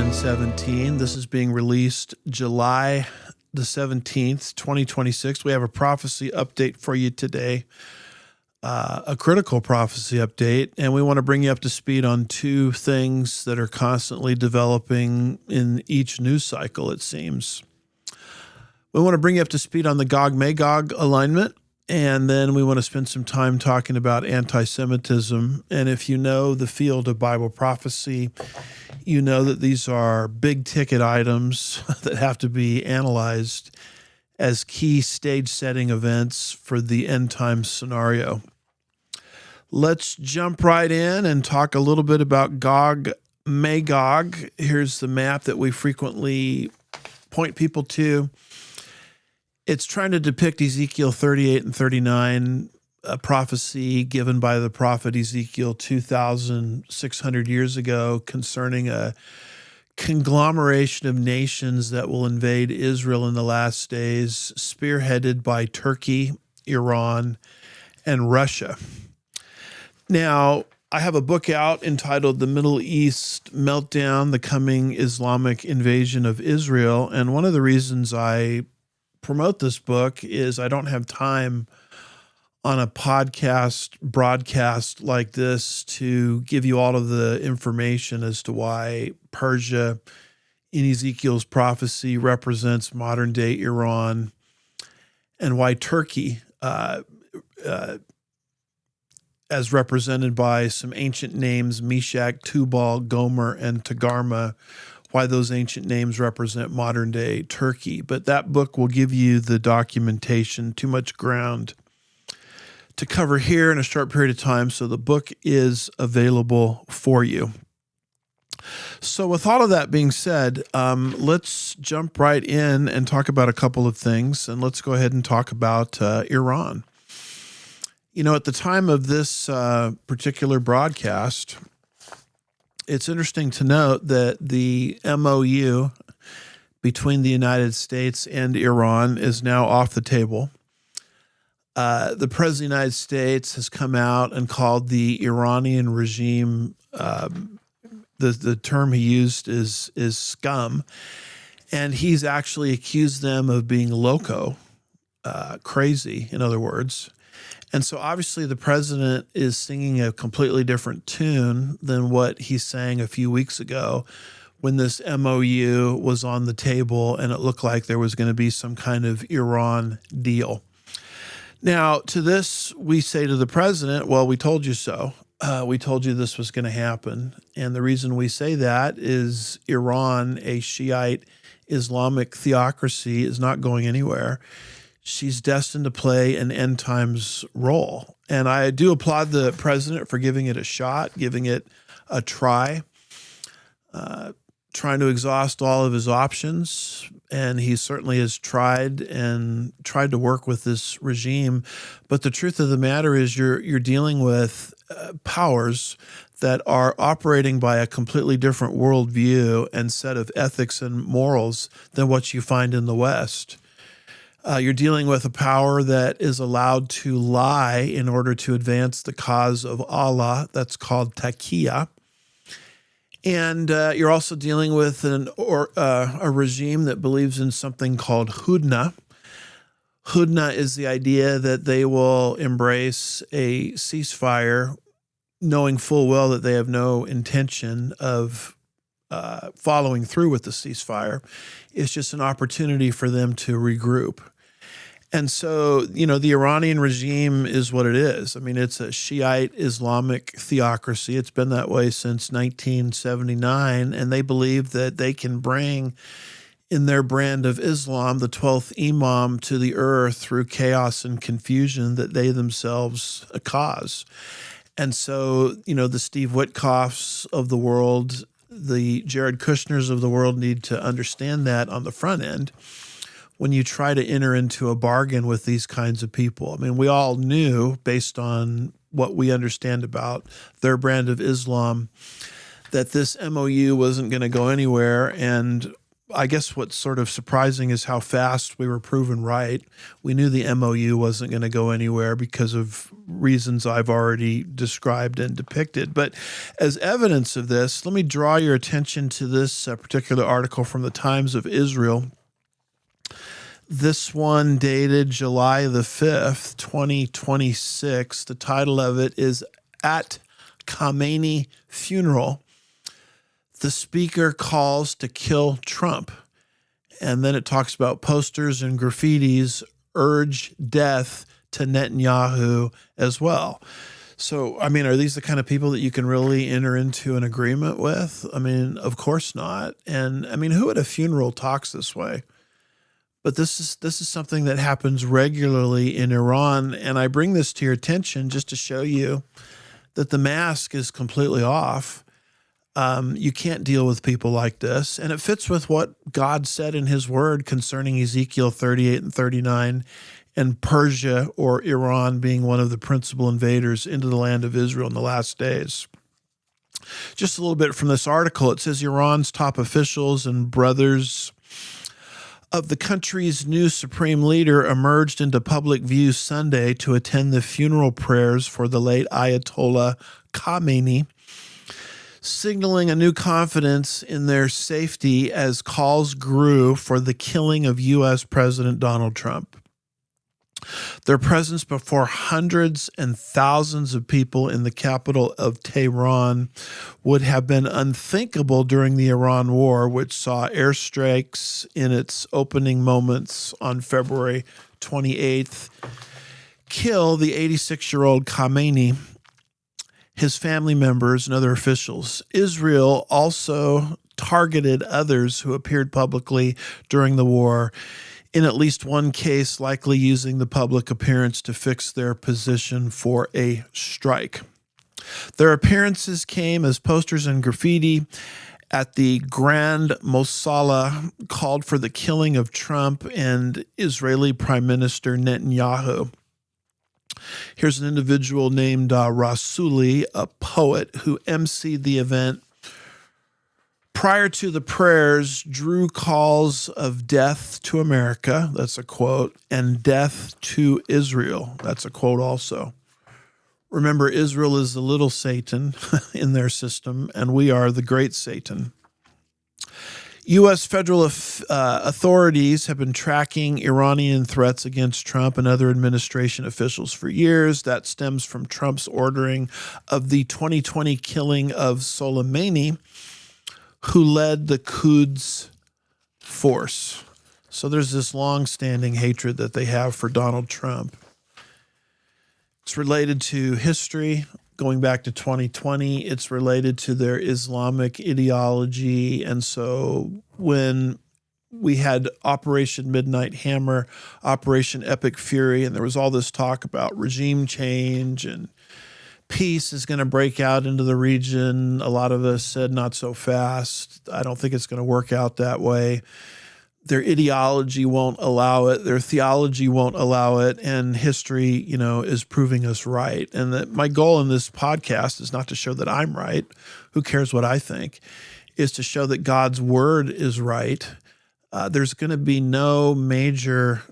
1017. This is being released July the 17th, 2026. We have a prophecy update for you today, a critical prophecy update, and we want to bring you up to speed on two things that are constantly developing in each news cycle, it seems. We want to bring you up to speed on the Gog-Magog alignment, and then we want to spend some time talking about anti-Semitism. And if you know the field of Bible prophecy, you know that these are big ticket items that have to be analyzed as key stage setting events for the end time scenario. Let's jump right in and talk a little bit about Gog-Magog. Here's the map that we frequently point people to. It's trying to depict Ezekiel 38 and 39, a prophecy given by the prophet Ezekiel 2,600 years ago concerning a conglomeration of nations that will invade Israel in the last days, spearheaded by Turkey, Iran, and Russia. Now, I have a book out entitled The Middle East Meltdown, The Coming Islamic Invasion of Israel, and one of the reasons I promote this book is I don't have time on a broadcast like this to give you all of the information as to why Persia in Ezekiel's prophecy represents modern day Iran and why Turkey, as represented by some ancient names, Meshach, Tubal, Gomer, and Togarmah, why those ancient names represent modern day Turkey. But that book will give you the documentation, too much ground to cover here in a short period of time. So the book is available for you. So with all of that being said, let's jump right in and talk about a couple of things. And let's go ahead and talk about Iran. You know, at the time of this particular broadcast, it's interesting to note that the MOU between the United States and Iran is now off the table. The President of the United States has come out and called the Iranian regime, the term he used is scum, and he's actually accused them of being loco, crazy, in other words. And so obviously the president is singing a completely different tune than what he sang a few weeks ago when this MOU was on the table and it looked like there was going to be some kind of Iran deal. Now, to this, we say to the president, well, we told you so. We told you this was going to happen. And the reason we say that is Iran, a Shiite Islamic theocracy, is not going anywhere. She's destined to play an end times role. And I do applaud the president for giving it a shot, giving it a try, trying to exhaust all of his options. And he certainly has tried to work with this regime. But the truth of the matter is you're dealing with powers that are operating by a completely different worldview and set of ethics and morals than what you find in the West. You're dealing with a power that is allowed to lie in order to advance the cause of Allah. That's called taqiyya. And you're also dealing with a regime that believes in something called hudna. Hudna is the idea that they will embrace a ceasefire, knowing full well that they have no intention of following through with the ceasefire. It's just an opportunity for them to regroup. And so, you know, the Iranian regime is what it is. I mean, it's a Shiite Islamic theocracy. It's been that way since 1979, and they believe that they can bring in their brand of Islam the 12th Imam to the earth through chaos and confusion that they themselves cause. And so, you know, the Steve Witkoffs of the world, the Jared Kushners of the world need to understand that on the front end when you try to enter into a bargain with these kinds of people. I mean, we all knew, based on what we understand about their brand of Islam, that this MOU wasn't going to go anywhere. And I guess what's sort of surprising is how fast we were proven right. We knew the MOU wasn't going to go anywhere because of reasons I've already described and depicted. But as evidence of this, let me draw your attention to this particular article from the Times of Israel. This one dated July the 5th, 2026. The title of it is At Khamenei Funeral. The speaker calls to kill Trump. And then it talks about posters and graffitis urge death to Netanyahu as well. So, I mean, are these the kind of people that you can really enter into an agreement with? I mean, of course not. And I mean, who at a funeral talks this way? But this is something that happens regularly in Iran. And I bring this to your attention just to show you that the mask is completely off. You can't deal with people like this. And it fits with what God said in his word concerning Ezekiel 38 and 39 and Persia or Iran being one of the principal invaders into the land of Israel in the last days. Just a little bit from this article. It says Iran's top officials and brothers of the country's new supreme leader emerged into public view Sunday to attend the funeral prayers for the late Ayatollah Khamenei, signaling a new confidence in their safety as calls grew for the killing of U.S. President Donald Trump. Their presence before hundreds and thousands of people in the capital of Tehran would have been unthinkable during the Iran war, which saw airstrikes in its opening moments on February 28th kill the 86-year-old Khamenei, his family members, and other officials. Israel also targeted others who appeared publicly during the war, in at least one case likely using the public appearance to fix their position for a strike. Their appearances came as posters and graffiti at the Grand Mosala called for the killing of Trump and Israeli Prime Minister Netanyahu. Here's an individual named Rasuli, a poet who emceed the event. Prior to the prayers, drew calls of death to America, that's a quote, and death to Israel, that's a quote also. Remember, Israel is the little Satan in their system, and we are the great Satan. U.S. federal authorities have been tracking Iranian threats against Trump and other administration officials for years. That stems from Trump's ordering of the 2020 killing of Soleimani, who led the Quds force. So there's this long-standing hatred that they have for Donald Trump. It's related to history. Going back to 2020, it's related to their Islamic ideology. And so when we had Operation Midnight Hammer, Operation Epic Fury, and there was all this talk about regime change and peace is going to break out into the region, a lot of us said not so fast. I don't think it's going to work out that way. Their ideology won't allow it. Their theology won't allow it. And history, is proving us right. And that my goal in this podcast is not to show that I'm right. Who cares what I think? Is to show that God's word is right. There's going to be no major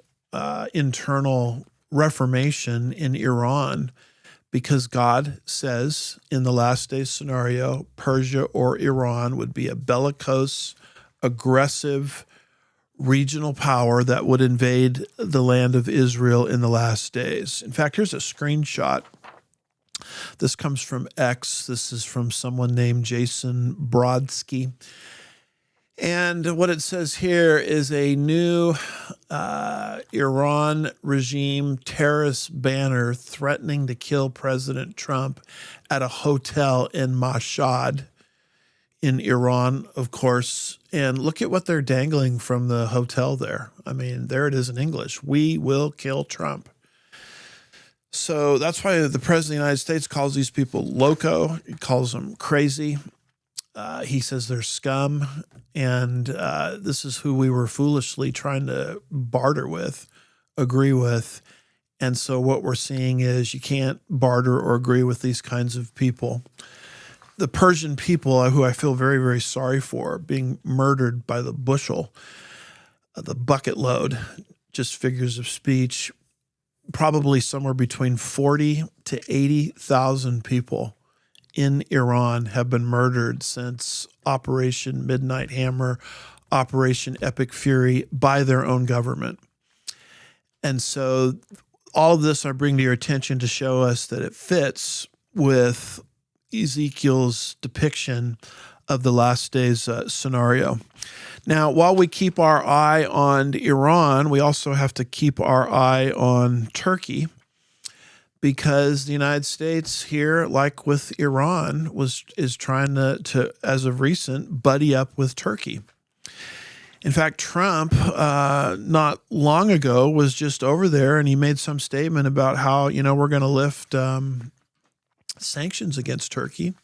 internal reformation in Iran because God says in the last days scenario, Persia or Iran would be a bellicose, aggressive, regional power that would invade the land of Israel in the last days. In fact, here's a screenshot. This comes from X. This is from someone named Jason Brodsky. And what it says here is a new Iran regime terrorist banner threatening to kill President Trump at a hotel in Mashhad in Iran, of course. And look at what they're dangling from the hotel there. I mean, there it is in English. We will kill Trump. So that's why the President of the United States calls these people loco. He calls them crazy. He says they're scum. And this is who we were foolishly trying to barter with, agree with. And so what we're seeing is you can't barter or agree with these kinds of people. the Persian people, who I feel very, very sorry for, being murdered by the bushel, the bucket load, just figures of speech, probably somewhere between 40 to 80,000 people in Iran have been murdered since Operation Midnight Hammer, Operation Epic Fury, by their own government. And so all of this I bring to your attention to show us that it fits with Ezekiel's depiction of the last days scenario. Now, while we keep our eye on Iran, we also have to keep our eye on Turkey, because the United States here, like with Iran, is trying to, as of recent, buddy up with Turkey. In fact, Trump, not long ago, was just over there, and he made some statement about how, we're going to lift sanctions against Turkey.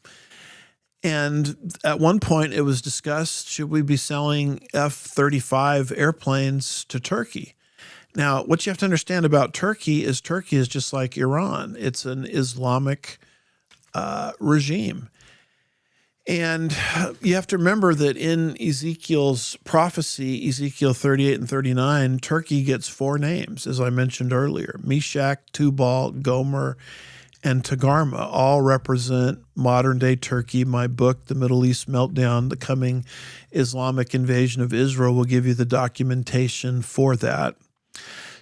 And at one point it was discussed, should we be selling F-35 airplanes to Turkey? Now, what you have to understand about Turkey is just like Iran. It's an Islamic regime. And you have to remember that in Ezekiel's prophecy, Ezekiel 38 and 39, Turkey gets 4 names, as I mentioned earlier: Meshach, Tubal, Gomer, and Togarmah. All represent modern-day Turkey. My book, The Middle East Meltdown, The Coming Islamic Invasion of Israel, will give you the documentation for that.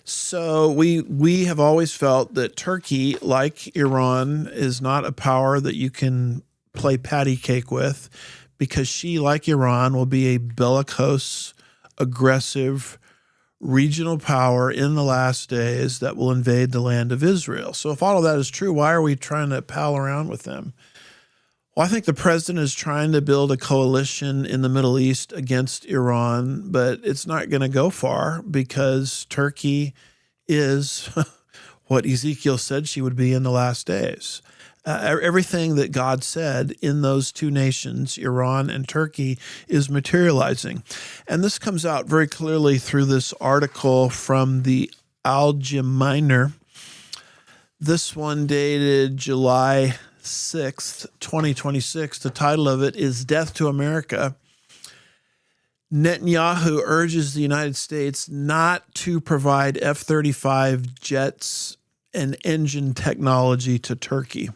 So we have always felt that Turkey, like Iran, is not a power that you can play patty cake with, because she, like Iran, will be a bellicose, aggressive, regional power in the last days that will invade the land of Israel. So if all of that is true, why are we trying to pal around with them? Well, I think the president is trying to build a coalition in the Middle East against Iran, but it's not going to go far, because Turkey is what Ezekiel said she would be in the last days. Everything that God said in those 2 nations, Iran and Turkey, is materializing. And this comes out very clearly through this article from the Al-Gemeiner. This one dated July 6th, 2026. The title of it is "Death to America. Netanyahu urges the United States not to provide F-35 jets and engine technology to Turkey."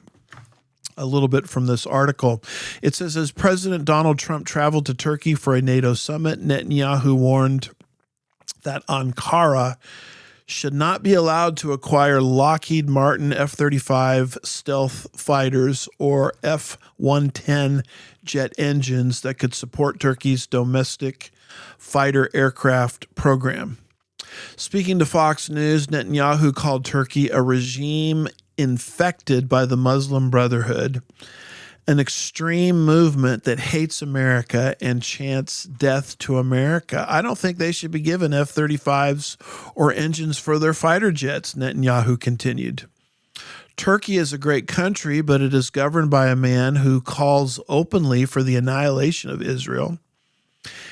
A little bit from this article. It says, as President Donald Trump traveled to Turkey for a NATO summit, Netanyahu warned that Ankara should not be allowed to acquire Lockheed Martin F-35 stealth fighters or F-110 jet engines that could support Turkey's domestic fighter aircraft program. Speaking to Fox News, Netanyahu called Turkey a regime infected by the Muslim Brotherhood, an extreme movement that hates America and chants death to America. I don't think they should be given F-35s or engines for their fighter jets, Netanyahu continued. Turkey is a great country, but it is governed by a man who calls openly for the annihilation of Israel.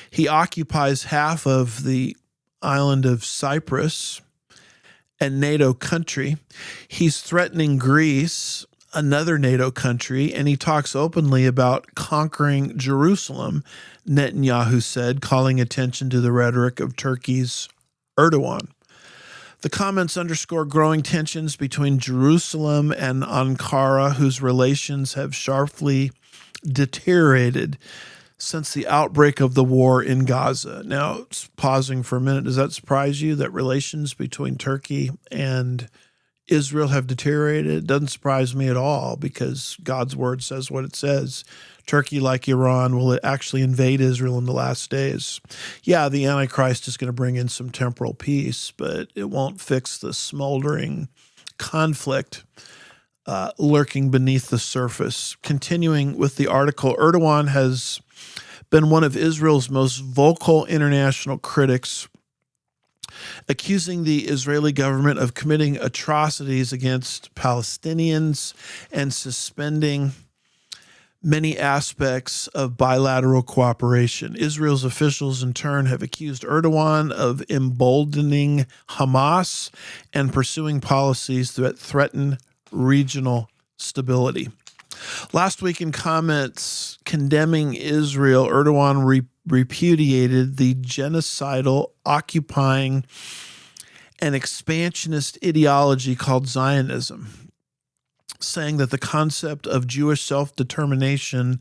He occupies half of the island of Cyprus, a NATO country. He's threatening Greece, another NATO country, and he talks openly about conquering Jerusalem, Netanyahu said, calling attention to the rhetoric of Turkey's Erdogan. The comments underscore growing tensions between Jerusalem and Ankara, whose relations have sharply deteriorated since the outbreak of the war in Gaza. Now, pausing for a minute, does that surprise you that relations between Turkey and Israel have deteriorated? It doesn't surprise me at all, because God's word says what it says. Turkey, like Iran, will actually invade Israel in the last days. Yeah, the Antichrist is going to bring in some temporal peace, but it won't fix the smoldering conflict lurking beneath the surface. Continuing with the article, Erdogan has been one of Israel's most vocal international critics, accusing the Israeli government of committing atrocities against Palestinians and suspending many aspects of bilateral cooperation. Israel's officials, in turn, have accused Erdogan of emboldening Hamas and pursuing policies that threaten regional stability. Last week in comments condemning Israel, Erdogan repudiated the genocidal, occupying, and expansionist ideology called Zionism, saying that the concept of Jewish self-determination,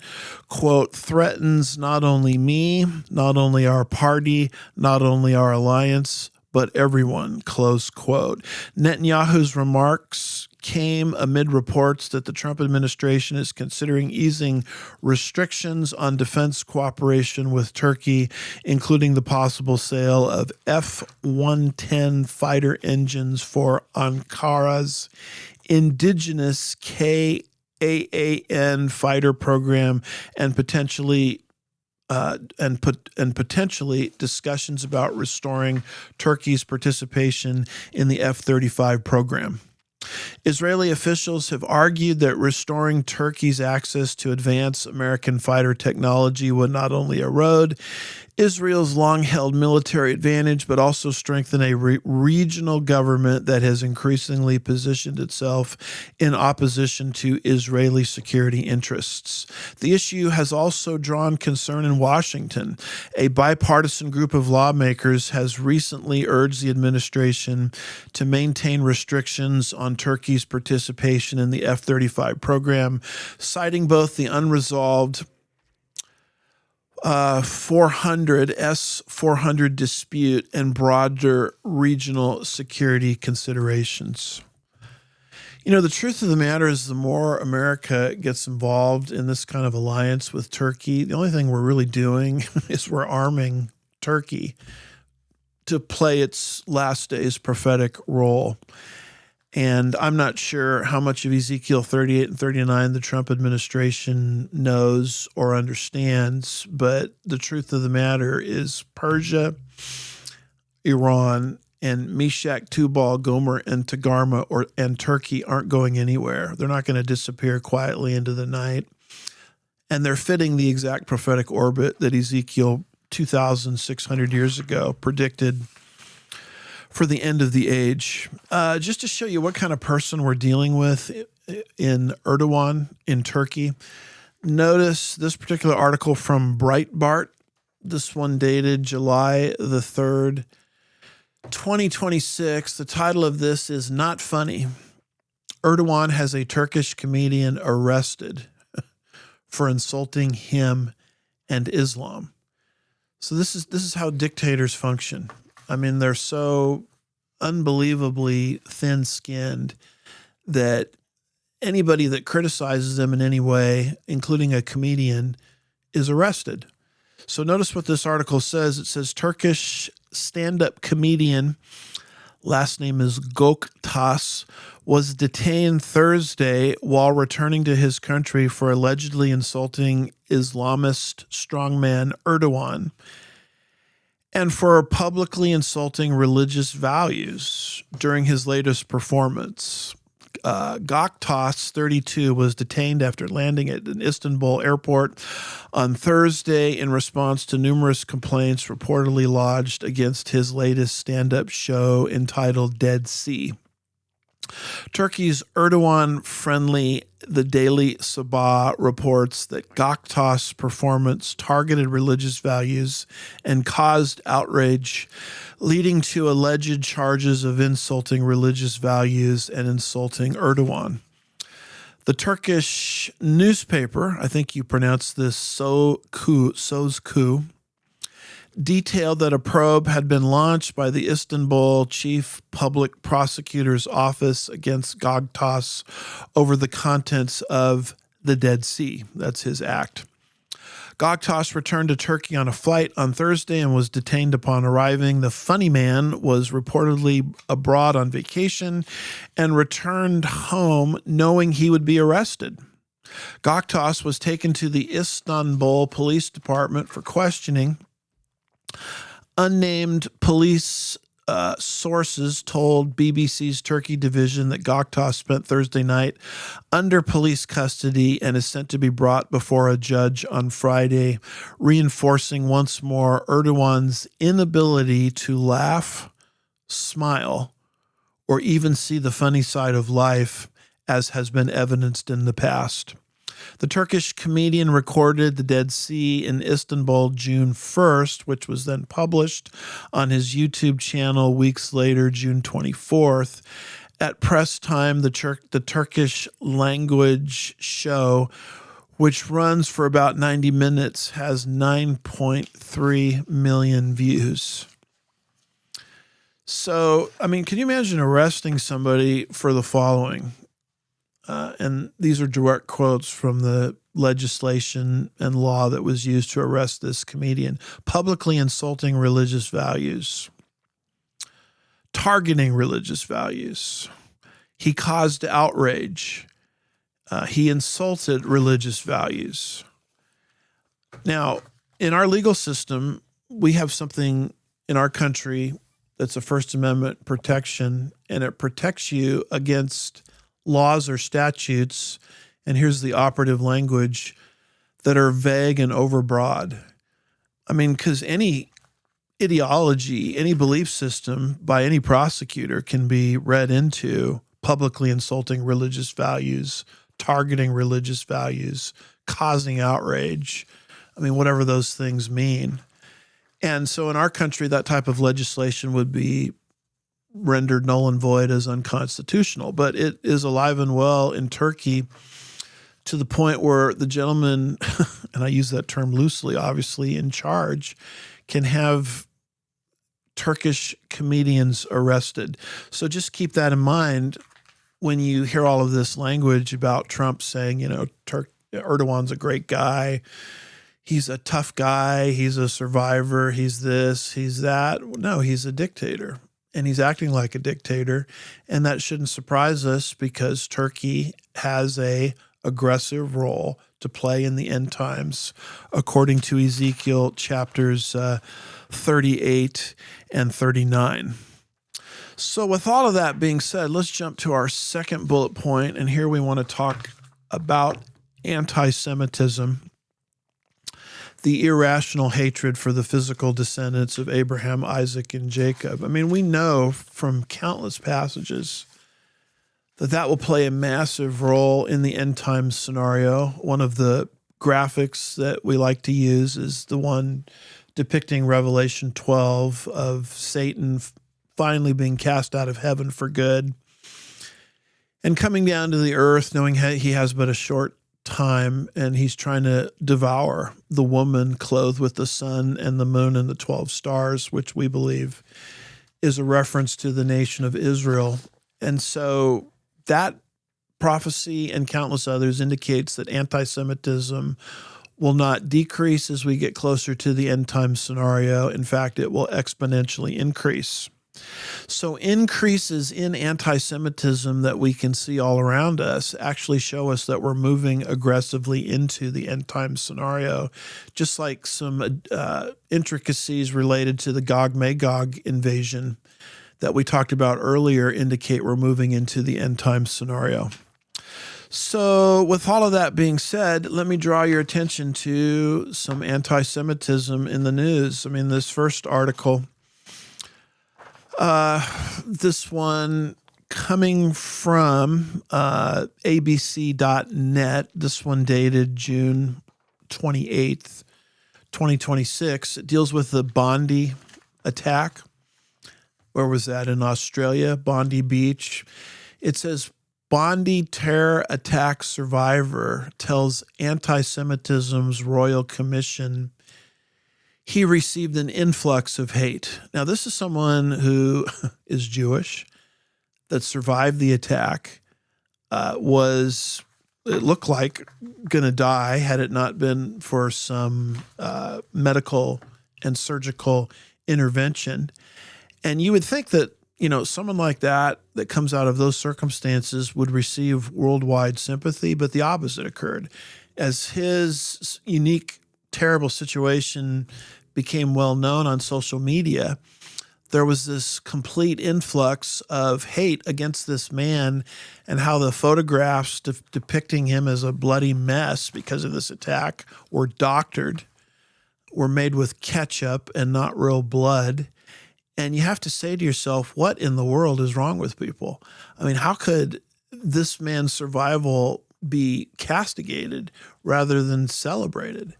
quote, threatens not only me, not only our party, not only our alliance, but everyone, close quote. Netanyahu's remarks came amid reports that the Trump administration is considering easing restrictions on defense cooperation with Turkey, including the possible sale of F-110 fighter engines for Ankara's indigenous KAAN fighter program, and potentially discussions about restoring Turkey's participation in the F-35 program. Israeli officials have argued that restoring Turkey's access to advanced American fighter technology would not only erode Israel's long-held military advantage, but also strengthen a regional government that has increasingly positioned itself in opposition to Israeli security interests. The issue has also drawn concern in Washington. A bipartisan group of lawmakers has recently urged the administration to maintain restrictions on Turkey's participation in the F-35 program, citing both the unresolved S-400 dispute and broader regional security considerations. You know, the truth of the matter is the more America gets involved in this kind of alliance with Turkey, the only thing we're really doing is we're arming Turkey to play its last days prophetic role. And I'm not sure how much of Ezekiel 38 and 39 the Trump administration knows or understands, but the truth of the matter is Persia, Iran, and Meshach, Tubal, Gomer, and Togarmah and Turkey aren't going anywhere. They're not going to disappear quietly into the night. And they're fitting the exact prophetic orbit that Ezekiel 2,600 years ago predicted for the end of the age. Just to show you what kind of person we're dealing with in Erdogan in Turkey, notice this particular article from Breitbart, this one dated July the 3rd, 2026. The title of this is Not Funny. Erdogan has a Turkish comedian arrested for insulting him and Islam. So this is how dictators function. I mean, they're so unbelievably thin-skinned that anybody that criticizes them in any way, including a comedian, is arrested. So notice what this article says. It says Turkish stand-up comedian, last name is Gog-Magog, was detained Thursday while returning to his country for allegedly insulting Islamist strongman Erdogan and for publicly insulting religious values during his latest performance. Gog-Magog, 32, was detained after landing at an Istanbul airport on Thursday in response to numerous complaints reportedly lodged against his latest stand-up show entitled Dead Sea. Turkey's Erdogan-friendly The Daily Sabah reports that Gog-Magog's performance targeted religious values and caused outrage, leading to alleged charges of insulting religious values and insulting Erdogan. The Turkish newspaper, I think you pronounce this Sözcü, detailed that a probe had been launched by the Istanbul Chief Public Prosecutor's Office against Gog-Magog over the contents of the Dead Sea. That's his act. Gog-Magog returned to Turkey on a flight on Thursday and was detained upon arriving. The funny man was reportedly abroad on vacation and returned home knowing he would be arrested. Gog-Magog was taken to the Istanbul Police Department for questioning. Unnamed police sources told BBC's Turkey division that Gog-Magog spent Thursday night under police custody and is sent to be brought before a judge on Friday, reinforcing once more Erdogan's inability to laugh, smile, or even see the funny side of life, as has been evidenced in the past. The Turkish comedian recorded the Dead Sea in Istanbul June 1st, which was then published on his YouTube channel weeks later, June 24th. At press time, the Turkish language show, which runs for about 90 minutes, has 9.3 million views. So, I mean, can you imagine arresting somebody for the following? And these are direct quotes from the legislation and law that was used to arrest this comedian. Publicly insulting religious values, targeting religious values. He caused outrage. He insulted religious values. Now, in our legal system, we have something in our country that's a First Amendment protection, and it protects you against laws or statutes, and here's the operative language, that are vague and overbroad. I mean, because any ideology, any belief system by any prosecutor can be read into publicly insulting religious values, targeting religious values, causing outrage. I mean, whatever those things mean. And so in our country, that type of legislation would be rendered null and void as unconstitutional. But it is alive and well in Turkey to the point where the gentleman, and I use that term loosely, obviously, in charge, can have Turkish comedians arrested. So just keep that in mind when you hear all of this language about Trump saying, Erdogan's a great guy. He's a tough guy. He's a survivor. He's this, he's that. No, he's a dictator, and he's acting like a dictator. And that shouldn't surprise us because Turkey has a aggressive role to play in the end times, according to Ezekiel chapters 38 and 39. So with all of that being said, let's jump to our second bullet point. And here we want to talk about anti-Semitism, the irrational hatred for the physical descendants of Abraham, Isaac, and Jacob. I mean, we know from countless passages that will play a massive role in the end times scenario. One of the graphics that we like to use is the one depicting Revelation 12 of Satan finally being cast out of heaven for good and coming down to the earth, knowing he has but a short time, and he's trying to devour the woman clothed with the sun and the moon and the 12 stars, which we believe is a reference to the nation of Israel. And so that prophecy and countless others indicates that anti-Semitism will not decrease as we get closer to the end time scenario. In fact, it will exponentially increase. So increases in anti-Semitism that we can see all around us actually show us that we're moving aggressively into the end time scenario, just like some intricacies related to the Gog-Magog invasion that we talked about earlier indicate we're moving into the end time scenario. So with all of that being said, let me draw your attention to some anti-Semitism in the news. I mean, this first article, this one coming from abc.net, this one dated June 28th, 2026. It deals with the Bondi attack. Where was that? In Australia, Bondi Beach. It says, Bondi terror attack survivor tells Anti-Semitism's Royal Commission he received an influx of hate. Now, this is someone who is Jewish that survived the attack, it looked like, going to die had it not been for some medical and surgical intervention. And you would think that, someone like that comes out of those circumstances would receive worldwide sympathy, but the opposite occurred. As his unique, terrible situation became well known on social media, there was this complete influx of hate against this man, and how the photographs depicting him as a bloody mess because of this attack were doctored, were made with ketchup and not real blood. And you have to say to yourself, what in the world is wrong with people? I mean, how could this man's survival be castigated rather than celebrated.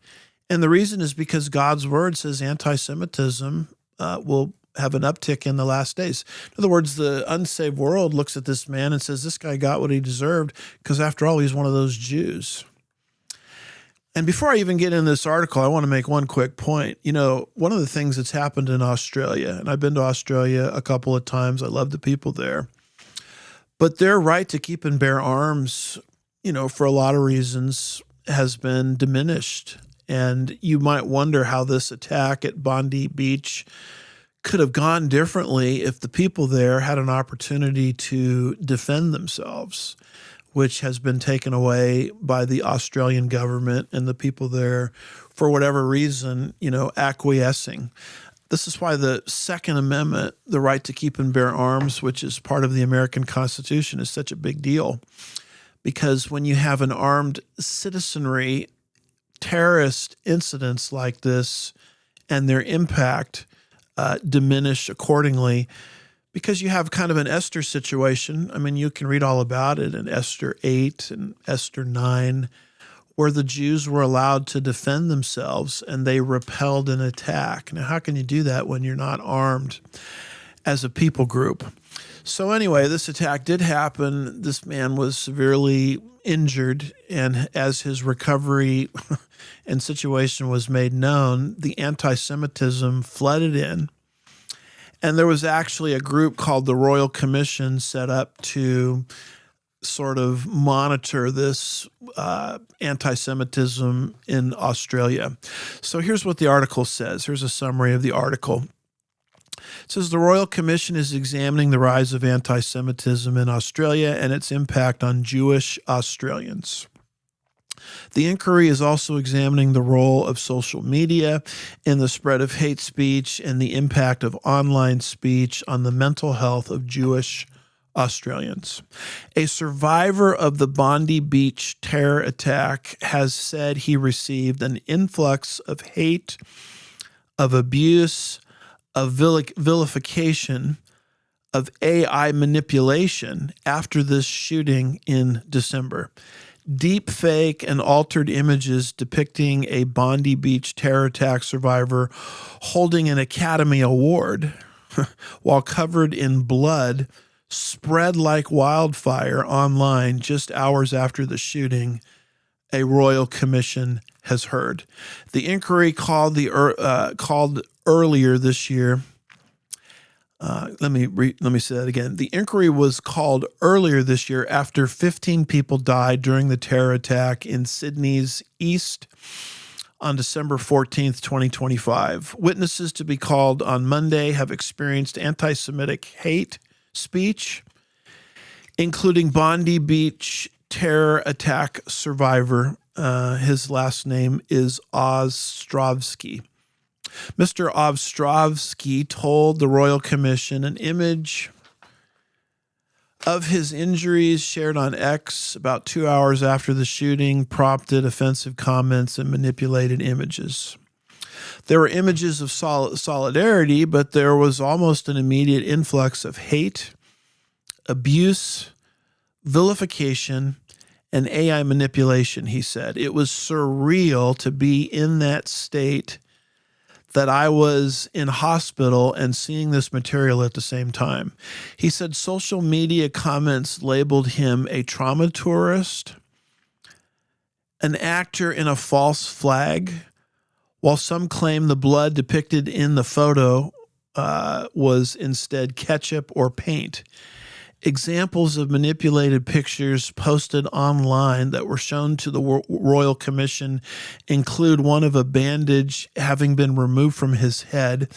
And the reason is because God's word says anti-Semitism will have an uptick in the last days. In other words, the unsaved world looks at this man and says, this guy got what he deserved because after all, he's one of those Jews. And before I even get in this article, I want to make one quick point. You know, one of the things that's happened in Australia, and I've been to Australia a couple of times. I love the people there. But their right to keep and bear arms, you know, for a lot of reasons has been diminished. And you might wonder how this attack at Bondi Beach could have gone differently if the people there had an opportunity to defend themselves, which has been taken away by the Australian government and the people there, for whatever reason, you know, acquiescing. This is why the Second Amendment, the right to keep and bear arms, which is part of the American Constitution, is such a big deal. Because when you have an armed citizenry, terrorist incidents like this and their impact diminish accordingly, because you have kind of an Esther situation. I mean, you can read all about it in Esther 8 and Esther 9, where the Jews were allowed to defend themselves and they repelled an attack. Now, how can you do that when you're not armed as a people group? So anyway, this attack did happen. This man was severely injured, and as his recovery and situation was made known, the anti-Semitism flooded in. And there was actually a group called the Royal Commission set up to sort of monitor this anti-Semitism in Australia. So here's what the article says. Here's a summary of the article. It says the Royal Commission is examining the rise of anti-Semitism in Australia and its impact on Jewish Australians. The inquiry is also examining the role of social media in the spread of hate speech and the impact of online speech on the mental health of Jewish Australians. A survivor of the Bondi Beach terror attack has said he received an influx of hate, of abuse, of vilification, of AI manipulation after this shooting in December. Deep fake and altered images depicting a Bondi Beach terror attack survivor holding an Academy Award while covered in blood spread like wildfire online just hours after the shooting, a Royal Commission has heard. The inquiry called earlier this year. Let me say that again. The inquiry was called earlier this year after 15 people died during the terror attack in Sydney's East on December 14th, 2025. Witnesses to be called on Monday have experienced anti-Semitic hate speech, including Bondi Beach terror attack survivor. His last name is Ostrovsky. Mr. Ostrovsky told the Royal Commission an image of his injuries shared on X about 2 hours after the shooting prompted offensive comments and manipulated images. There were images of solidarity, but there was almost an immediate influx of hate, abuse, vilification, and AI manipulation, he said. It was surreal to be in that state that I was in hospital and seeing this material at the same time. He said social media comments labeled him a trauma tourist, an actor in a false flag, while some claim the blood depicted in the photo was instead ketchup or paint. Examples of manipulated pictures posted online that were shown to the Royal Commission include one of a bandage having been removed from his head,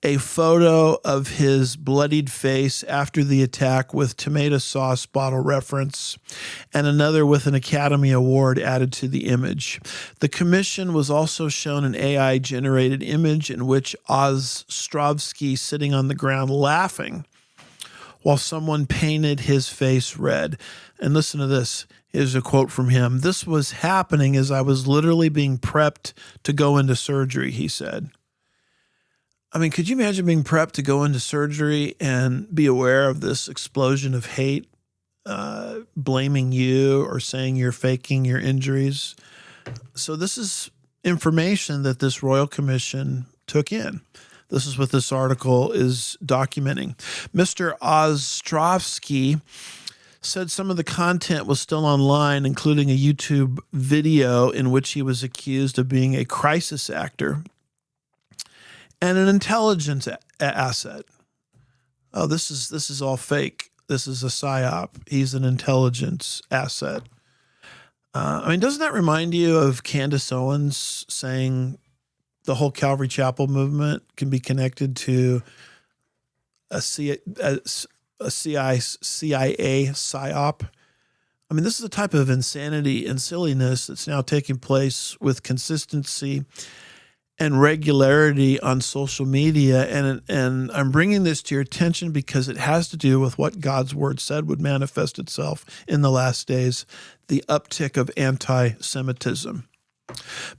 a photo of his bloodied face after the attack with tomato sauce bottle reference, and another with an Academy Award added to the image. The commission was also shown an AI-generated image in which Ostrovsky sitting on the ground laughing while someone painted his face red. And listen to this. Here's a quote from him. "This was happening as I was literally being prepped to go into surgery," he said. I mean, could you imagine being prepped to go into surgery and be aware of this explosion of hate blaming you or saying you're faking your injuries. So this is information that this Royal Commission took in. This is what this article is documenting. Mr. Ostrovsky said some of the content was still online, including a YouTube video in which he was accused of being a crisis actor and an intelligence asset. Oh, this is all fake. This is a psyop. He's an intelligence asset. Doesn't that remind you of Candace Owens saying the whole Calvary Chapel movement can be connected to a CIA psyop? This is a type of insanity and silliness that's now taking place with consistency and regularity on social media. And I'm bringing this to your attention because it has to do with what God's word said would manifest itself in the last days, the uptick of anti-Semitism.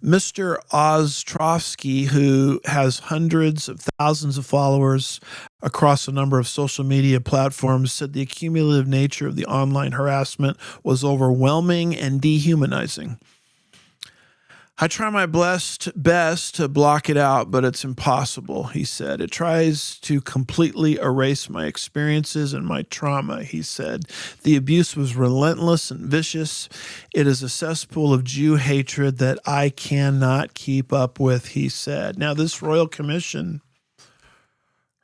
Mr. Ostrovsky, who has hundreds of thousands of followers across a number of social media platforms, said the cumulative nature of the online harassment was overwhelming and dehumanizing. I try my best to block it out, but it's impossible, he said. It tries to completely erase my experiences and my trauma, he said. The abuse was relentless and vicious. It is a cesspool of Jew hatred that I cannot keep up with, he said. Now, this Royal Commission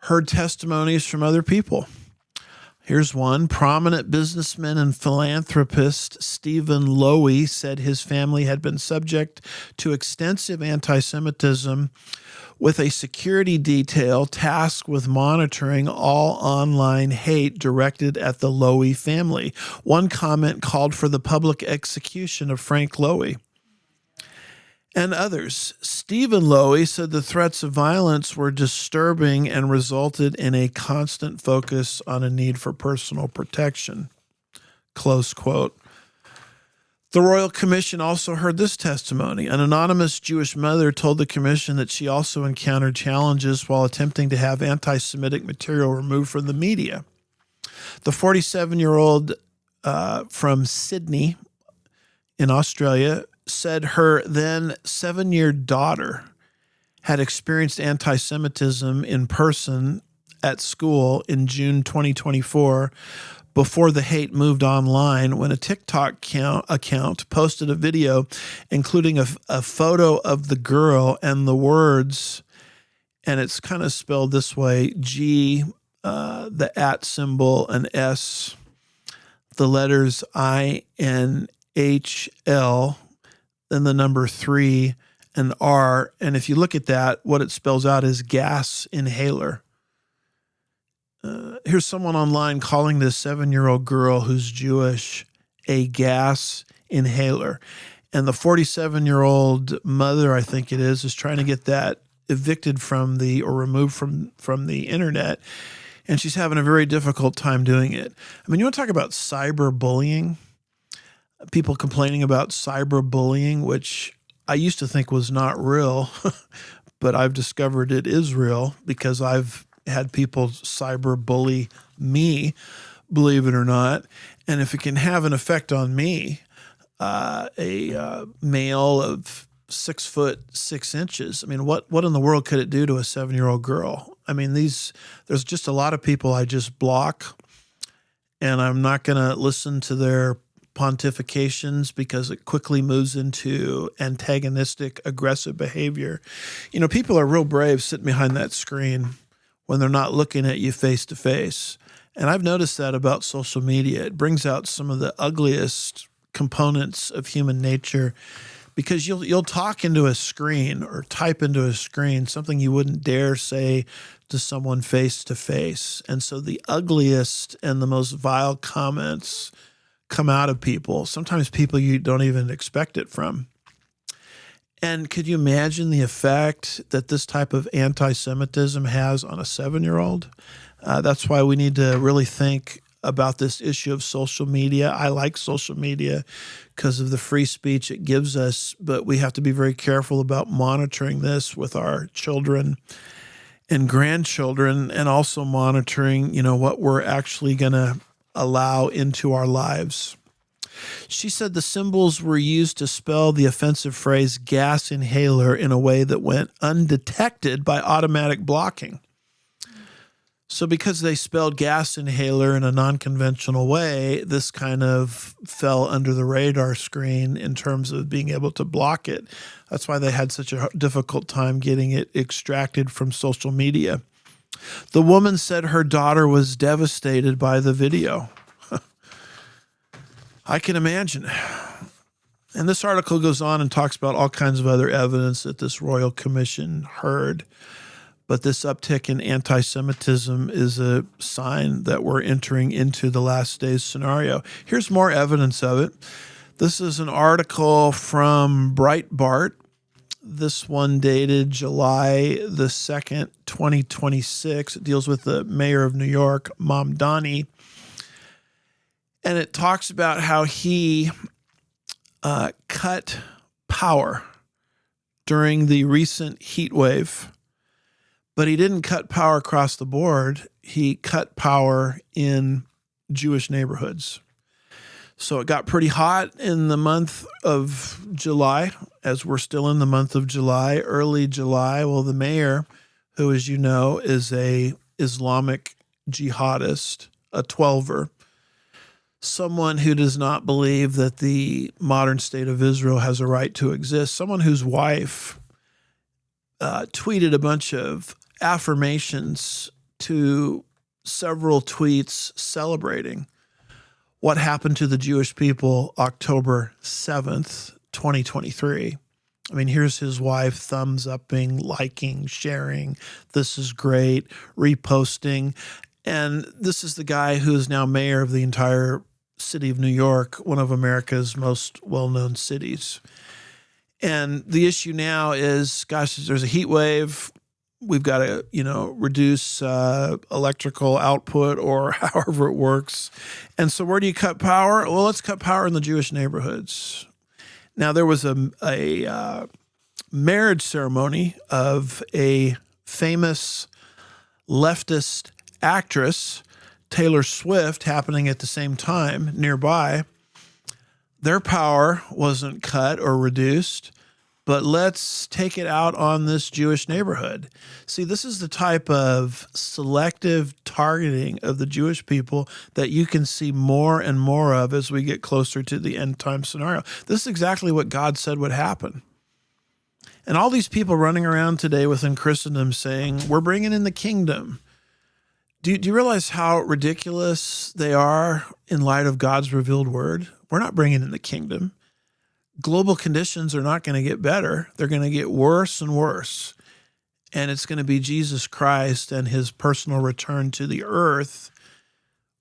heard testimonies from other people. Here's one. Prominent businessman and philanthropist Stephen Lowy said his family had been subject to extensive anti-Semitism, with a security detail tasked with monitoring all online hate directed at the Lowy family. One comment called for the public execution of Frank Lowy and others. Stephen Lowy said the threats of violence were disturbing and resulted in a constant focus on a need for personal protection. Close quote. The Royal Commission also heard this testimony. An anonymous Jewish mother told the commission that she also encountered challenges while attempting to have anti-Semitic material removed from the media. The 47-year-old from Sydney in Australia said her then 7-year daughter had experienced anti-Semitism in person at school in June 2024 before the hate moved online, when a TikTok account posted a video including a photo of the girl and the words, and it's kind of spelled this way, G, the @ symbol, an S, the letters INHL, then the number 3, and R. And if you look at that, what it spells out is gas inhaler. Here's someone online calling this 7-year-old girl who's Jewish a gas inhaler. And the 47-year-old mother, I think it is trying to get that evicted from or removed from the internet. And she's having a very difficult time doing it. You want to talk about cyberbullying? People complaining about cyberbullying, which I used to think was not real, but I've discovered it is real because I've had people cyberbully me, believe it or not. And if it can have an effect on me, a male of 6'6". What in the world could it do to a 7-year-old girl? There's just a lot of people I just block, and I'm not going to listen to their pontifications because it quickly moves into antagonistic, aggressive behavior. People are real brave sitting behind that screen when they're not looking at you face to face. And I've noticed that about social media. It brings out some of the ugliest components of human nature, because you'll talk into a screen or type into a screen something you wouldn't dare say to someone face to face. And so the ugliest and the most vile comments come out of people, sometimes people you don't even expect it from. And could you imagine the effect that this type of anti-Semitism has on a 7-year-old? That's why we need to really think about this issue of social media. I like social media because of the free speech it gives us, but we have to be very careful about monitoring this with our children and grandchildren, and also monitoring, what we're actually going to allow into our lives. She said the symbols were used to spell the offensive phrase gas inhaler in a way that went undetected by automatic blocking. So because they spelled gas inhaler in a non-conventional way, this kind of fell under the radar screen in terms of being able to block it. That's why they had such a difficult time getting it extracted from social media. The woman said her daughter was devastated by the video. I can imagine. And this article goes on and talks about all kinds of other evidence that this royal commission heard. But this uptick in anti-Semitism is a sign that we're entering into the last days scenario. Here's more evidence of it. This is an article from Breitbart. This one dated July the 2nd, 2026. It deals with the mayor of New York, Mamdani. And it talks about how he cut power during the recent heat wave. But he didn't cut power across the board. He cut power in Jewish neighborhoods. So it got pretty hot in the month of July, as we're still in the month of July, early July. Well, the mayor, who, as you know, is a Islamic jihadist, a 12er, someone who does not believe that the modern state of Israel has a right to exist, someone whose wife tweeted a bunch of affirmations to several tweets celebrating what happened to the Jewish people October 7th, 2023. I mean, here's his wife thumbs upping, liking, sharing. This is great, reposting. And this is the guy who is now mayor of the entire city of New York, one of America's most well-known cities. And the issue now is, gosh, there's a heat wave. We've got to, reduce electrical output or however it works. And so where do you cut power? Well, let's cut power in the Jewish neighborhoods. Now, there was a marriage ceremony of a famous leftist actress, Taylor Swift, happening at the same time nearby. Their power wasn't cut or reduced, but let's take it out on this Jewish neighborhood. See, this is the type of selective targeting of the Jewish people that you can see more and more of as we get closer to the end time scenario. This is exactly what God said would happen. And all these people running around today within Christendom saying, we're bringing in the kingdom. Do you realize how ridiculous they are in light of God's revealed word? We're not bringing in the kingdom. Global conditions are not going to get better. They're going to get worse and worse. And it's going to be Jesus Christ and his personal return to the earth,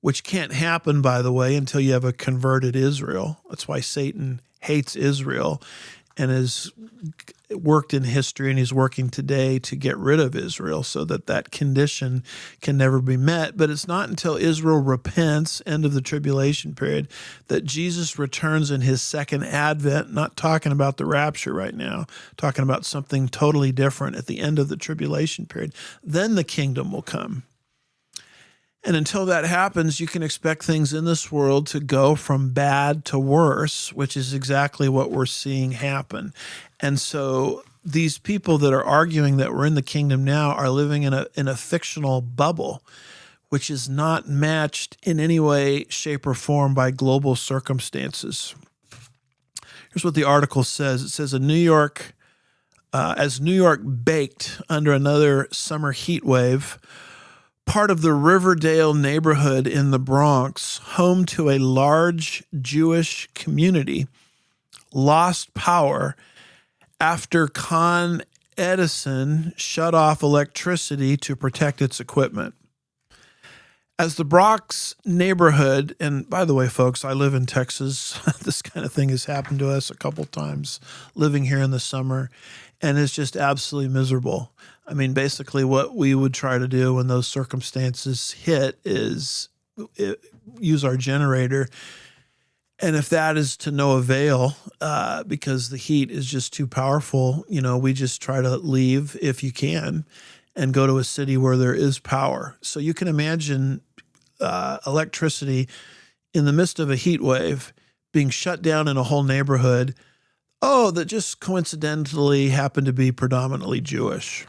which can't happen, by the way, until you have a converted Israel. That's why Satan hates Israel and has worked in history, and he's working today to get rid of Israel so that that condition can never be met. But it's not until Israel repents, end of the tribulation period, that Jesus returns in his second advent, not talking about the rapture right now, talking about something totally different at the end of the tribulation period. Then the kingdom will come. And until that happens, you can expect things in this world to go from bad to worse, which is exactly what we're seeing happen. And so these people that are arguing that we're in the kingdom now are living in a fictional bubble, which is not matched in any way, shape, or form by global circumstances. Here's what the article says. It says, as New York baked under another summer heat wave, part of the Riverdale neighborhood in the Bronx, home to a large Jewish community, lost power after Con Edison shut off electricity to protect its equipment. As the Bronx neighborhood, and by the way, folks, I live in Texas. This kind of thing has happened to us a couple times living here in the summer, and it's just absolutely miserable. I mean, basically what we would try to do when those circumstances hit is use our generator. And if that is to no avail, because the heat is just too powerful, we just try to leave if you can and go to a city where there is power. So you can imagine electricity in the midst of a heat wave, being shut down in a whole neighborhood, that just coincidentally happened to be predominantly Jewish.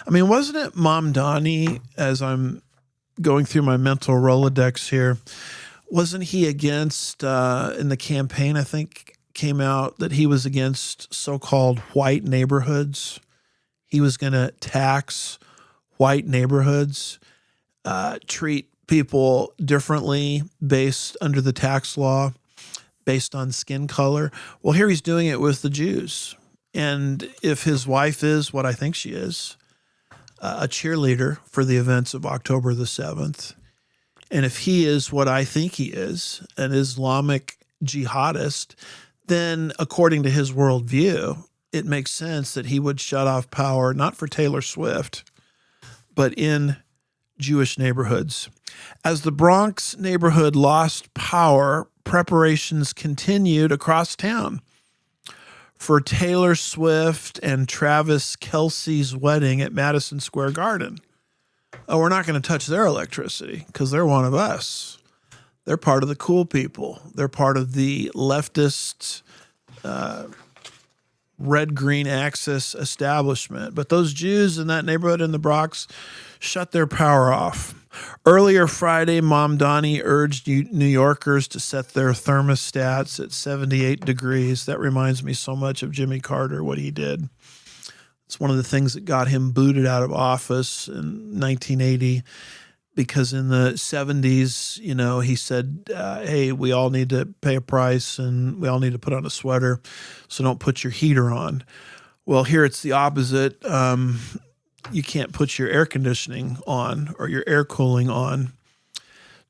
I mean, wasn't it Mamdani, as I'm going through my mental Rolodex here, wasn't he against, in the campaign, I think, came out that he was against so-called white neighborhoods? He was going to tax white neighborhoods, treat people differently based under the tax law, based on skin color. Well, here he's doing it with the Jews. And if his wife is what I think she is, a cheerleader for the events of October the 7th, and if he is what I think he is, an Islamic jihadist, then according to his worldview, it makes sense that he would shut off power, not for Taylor Swift, but in Jewish neighborhoods. As the Bronx neighborhood lost power, preparations continued across town for Taylor Swift and Travis Kelce's wedding at Madison Square Garden. Oh, we're not going to touch their electricity because they're one of us. They're part of the cool people. They're part of the leftist red-green axis establishment. But those Jews in that neighborhood in the Bronx shut their power off. Earlier Friday, Mamdani urged New Yorkers to set their thermostats at 78 degrees. That reminds me so much of Jimmy Carter, what he did. It's one of the things that got him booted out of office in 1980, because in the 70s, he said, hey, we all need to pay a price and we all need to put on a sweater, so don't put your heater on. Well, here it's the opposite. You can't put your air conditioning on or your air cooling on.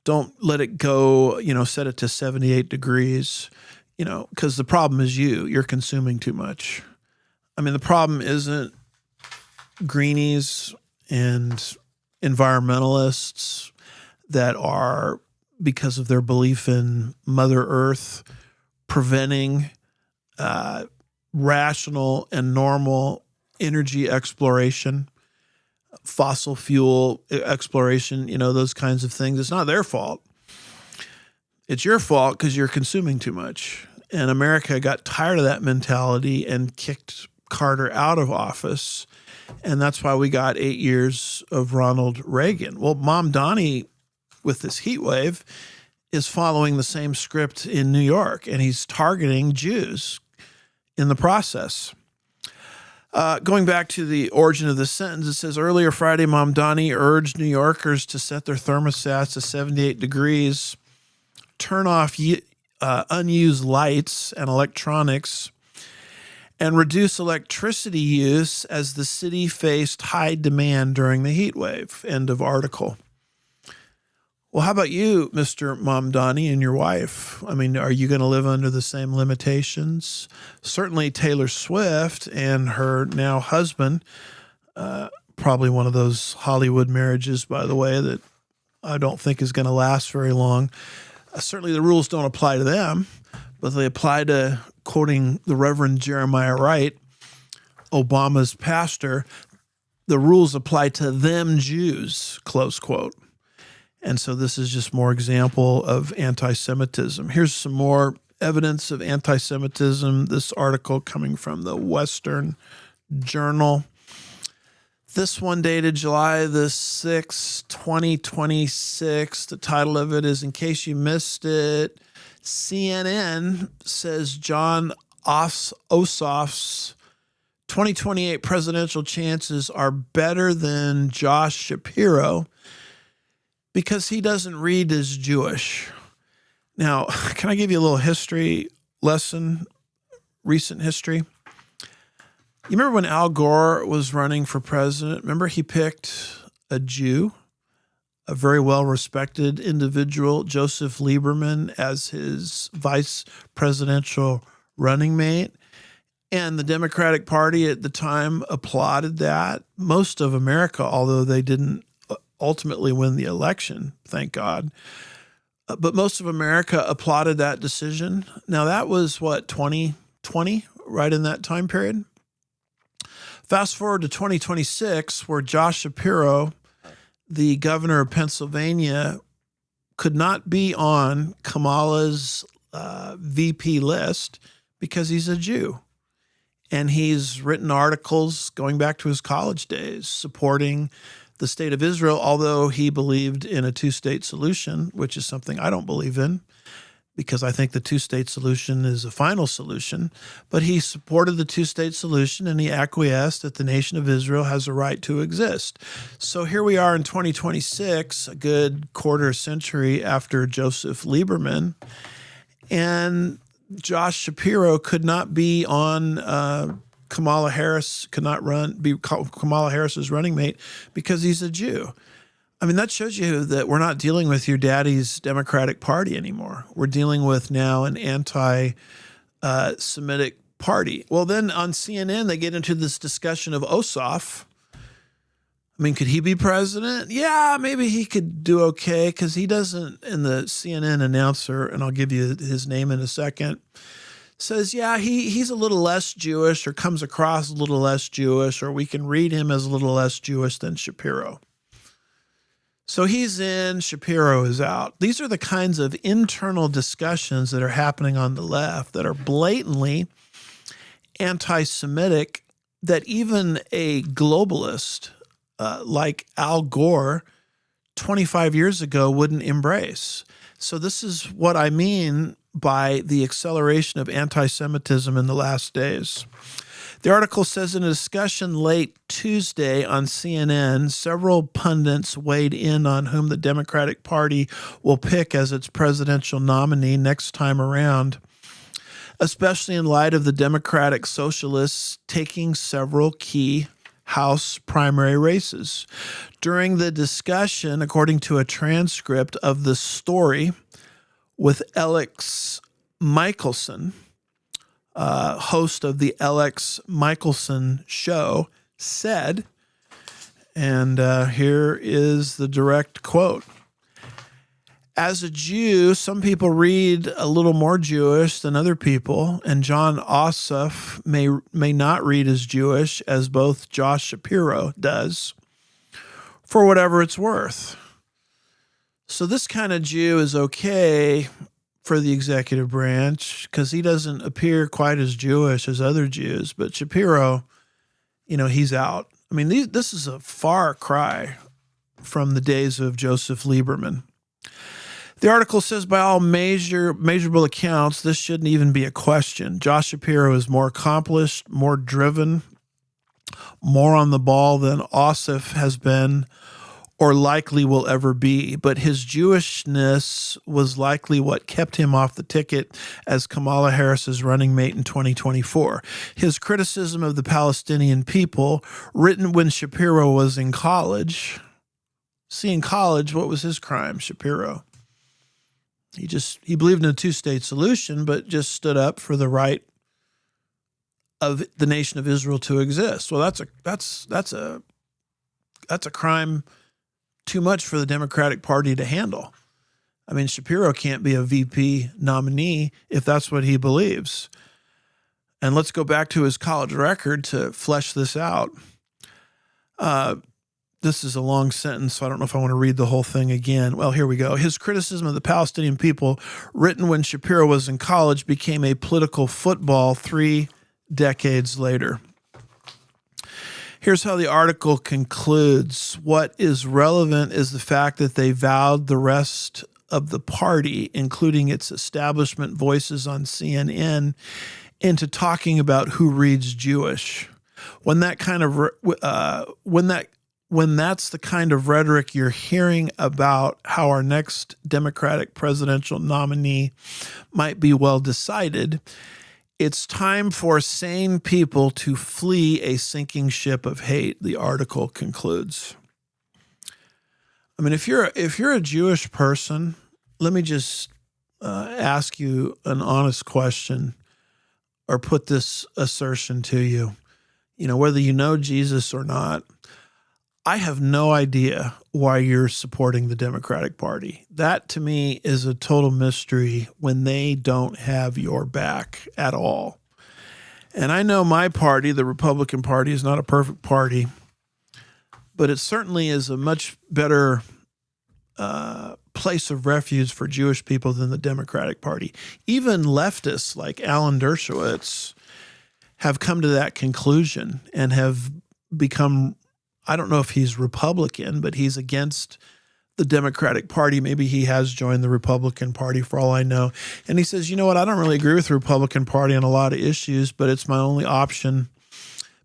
Don't let it go, set it to 78 degrees, because the problem is you're consuming too much. I mean, the problem isn't greenies and environmentalists that are, because of their belief in Mother Earth, preventing rational and normal energy exploration, fossil fuel exploration, those kinds of things. It's not their fault. It's your fault because you're consuming too much. And America got tired of that mentality and kicked Carter out of office. And that's why we got 8 years of Ronald Reagan. Well, Mamdani, with this heat wave, is following the same script in New York, and he's targeting Jews in the process. Going back to the origin of the sentence, it says, earlier Friday, Mamdani urged New Yorkers to set their thermostats to 78 degrees, turn off unused lights and electronics, and reduce electricity use as the city faced high demand during the heat wave. End of article. Well, how about you, Mr. Mamdani, and your wife? I mean, are you going to live under the same limitations? Certainly Taylor Swift and her now husband, probably one of those Hollywood marriages, by the way, that I don't think is going to last very long. Certainly the rules don't apply to them, but they apply to, quoting the Reverend Jeremiah Wright, Obama's pastor, the rules apply to them Jews, close quote. And so this is just more example of anti-Semitism. Here's some more evidence of anti-Semitism. This article coming from the Western Journal. This one dated July the 6th, 2026. The title of it is, in case you missed it, CNN says John Ossoff's 2028 presidential chances are better than Josh Shapiro because he doesn't read as Jewish. Now, can I give you a little history lesson, recent history? You remember when Al Gore was running for president? Remember he picked a Jew, a very well-respected individual, Joseph Lieberman, as his vice presidential running mate. And the Democratic Party at the time applauded that. Most of America, although they didn't ultimately win the election, thank God, but most of America applauded that decision. Now that was what, 2020, right in that time period? Fast forward to 2026, where Josh Shapiro, the governor of Pennsylvania, could not be on Kamala's VP list because he's a Jew. And he's written articles going back to his college days supporting the state of Israel, although he believed in a two-state solution, which is something I don't believe in, because I think the two-state solution is a final solution. But he supported the two-state solution, and he acquiesced that the nation of Israel has a right to exist. So here we are in 2026, a good quarter century after Joseph Lieberman, and Josh Shapiro could not be on Kamala Harris, could not be Kamala Harris's running mate because he's a Jew. I mean, that shows you that we're not dealing with your daddy's Democratic Party anymore. We're dealing with now an anti-Semitic party. Well, then on CNN, they get into this discussion of Ossoff. I mean, could he be president? Yeah, maybe he could do okay because he doesn't, and the CNN announcer, and I'll give you his name in a second, says, yeah, he's a little less Jewish or comes across a little less Jewish, or we can read him as a little less Jewish than Shapiro. So he's in, Shapiro is out. These are the kinds of internal discussions that are happening on the left that are blatantly anti-Semitic, that even a globalist like Al Gore 25 years ago wouldn't embrace. So this is what I mean by the acceleration of anti-Semitism in the last days. The article says, in a discussion late Tuesday on CNN, several pundits weighed in on whom the Democratic Party will pick as its presidential nominee next time around, especially in light of the Democratic Socialists taking several key House primary races. During the discussion, according to a transcript of the story with Alex Michelson, host of the Alex Michelson show, said, and here is the direct quote, "As a Jew, some people read a little more Jewish than other people, and John Ossoff may not read as Jewish as both Josh Shapiro does, for whatever it's worth." So this kind of Jew is okay for the executive branch because he doesn't appear quite as Jewish as other Jews. But Shapiro, he's out. I mean, this is a far cry from the days of Joseph Lieberman. The article says, by all measurable accounts, this shouldn't even be a question. Josh Shapiro is more accomplished, more driven, more on the ball than Ossoff has been or likely will ever be. But his Jewishness was likely what kept him off the ticket as Kamala Harris's running mate in 2024. His criticism of the Palestinian people, written when Shapiro was in college. See, in college, what was his crime, Shapiro? He believed in a two-state solution, but just stood up for the right of the nation of Israel to exist. Well, that's a crime too much for the Democratic Party to handle. I mean, Shapiro can't be a VP nominee if that's what he believes. And let's go back to his college record to flesh this out. This is a long sentence, so I don't know if I want to read the whole thing again. Well, here we go. His criticism of the Palestinian people, written when Shapiro was in college, became a political football 3 decades later. Here's how the article concludes. What is relevant is the fact that they vowed the rest of the party, including its establishment voices on CNN, into talking about who reads Jewish. When that's the kind of rhetoric you're hearing about how our next Democratic presidential nominee might be well decided, it's time for sane people to flee a sinking ship of hate, the article concludes. I mean, if you're a Jewish person, let me just ask you an honest question or put this assertion to you. Whether you know Jesus or not, I have no idea why you're supporting the Democratic Party. That, to me, is a total mystery when they don't have your back at all. And I know my party, the Republican Party, is not a perfect party, but it certainly is a much better place of refuge for Jewish people than the Democratic Party. Even leftists like Alan Dershowitz have come to that conclusion and have become, I don't know if he's Republican, but he's against the Democratic Party. Maybe he has joined the Republican Party for all I know. And he says, you know what, I don't really agree with the Republican Party on a lot of issues, but it's my only option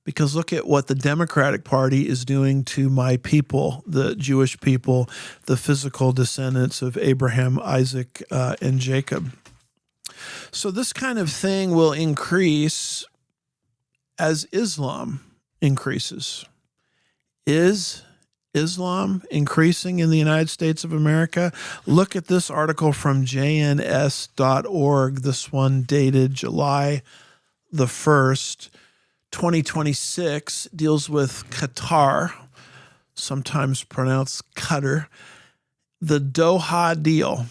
because look at what the Democratic Party is doing to my people, the Jewish people, the physical descendants of Abraham, Isaac, and Jacob. So this kind of thing will increase as Islam increases. Is Islam increasing in the United States of America? Look at this article from jns.org, this one dated July the 1st, 2026, deals with Qatar, sometimes pronounced Qatar, the Doha deal,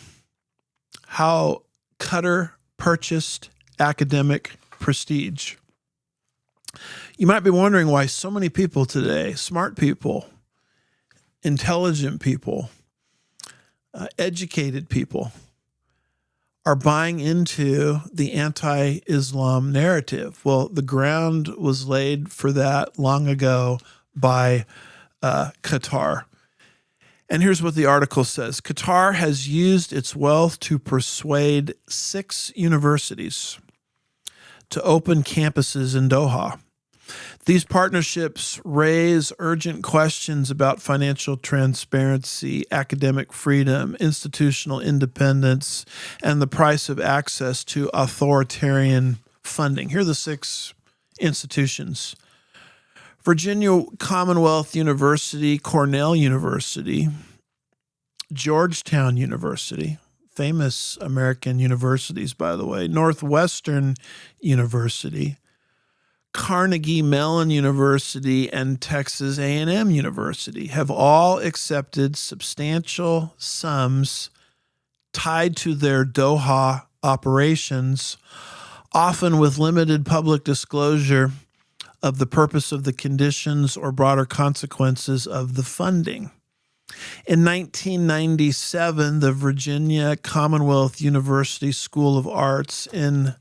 how Qatar purchased academic prestige. You might be wondering why so many people today, smart people, intelligent people, educated people, are buying into the anti-Islam narrative. Well, the ground was laid for that long ago by Qatar. And here's what the article says. Qatar has used its wealth to persuade 6 universities to open campuses in Doha. These partnerships raise urgent questions about financial transparency, academic freedom, institutional independence, and the price of access to authoritarian funding. Here are the 6 institutions: Virginia Commonwealth University, Cornell University, Georgetown University, famous American universities, by the way, Northwestern University, Carnegie Mellon University, and Texas A&M University have all accepted substantial sums tied to their Doha operations, often with limited public disclosure of the purpose of the conditions or broader consequences of the funding. In 1997, the Virginia Commonwealth University School of Arts in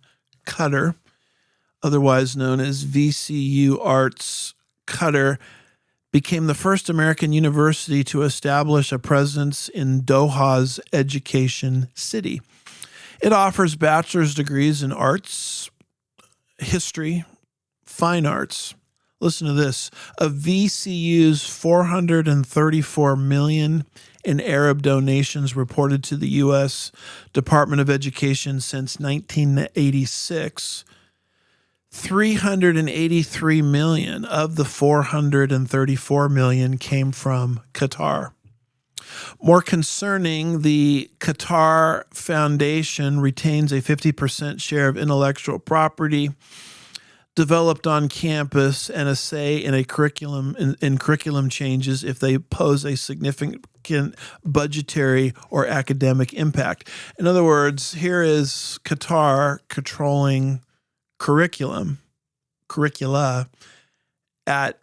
Qatar, otherwise known as VCU Arts Qatar, became the first American university to establish a presence in Doha's education city. It offers bachelor's degrees in arts, history, fine arts. Listen to this. Of VCU's $434 million in Arab donations reported to the U.S. Department of Education since 1986, $383 million of the $434 million came from Qatar. More concerning, the Qatar Foundation retains a 50% share of intellectual property developed on campus and a say in a curriculum changes if they pose a significant budgetary or academic impact. In other words, here is Qatar controlling curricula at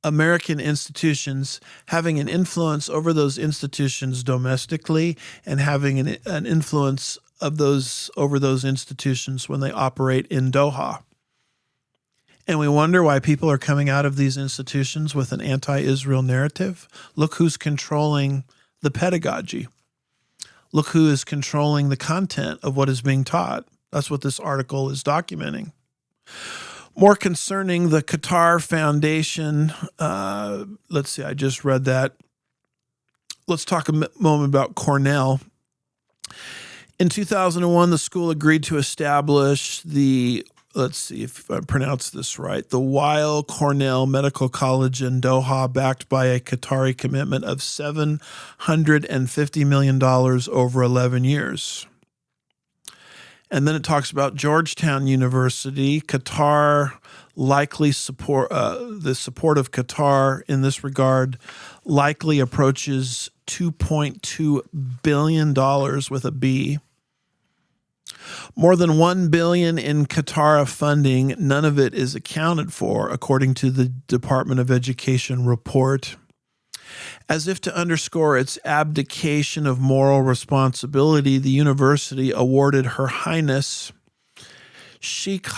American institutions, having an influence over those institutions domestically and having an influence of over those institutions when they operate in Doha. And we wonder why people are coming out of these institutions with an anti-Israel narrative. Look who's controlling the pedagogy. Look who is controlling the content of what is being taught. That's what this article is documenting. More concerning, the Qatar Foundation, let's see, I just read that. Let's talk a moment about Cornell. In 2001, the school agreed to establish the, let's see if I pronounce this right, the Weill Cornell Medical College in Doha, backed by a Qatari commitment of $750 million over 11 years. And then it talks about Georgetown University. Qatar likely support, the support of Qatar in this regard likely approaches $2.2 billion with a B. More than $1 billion in Qatar funding, none of it is accounted for, according to the Department of Education report. As if to underscore its abdication of moral responsibility, the university awarded Her Highness Sheikh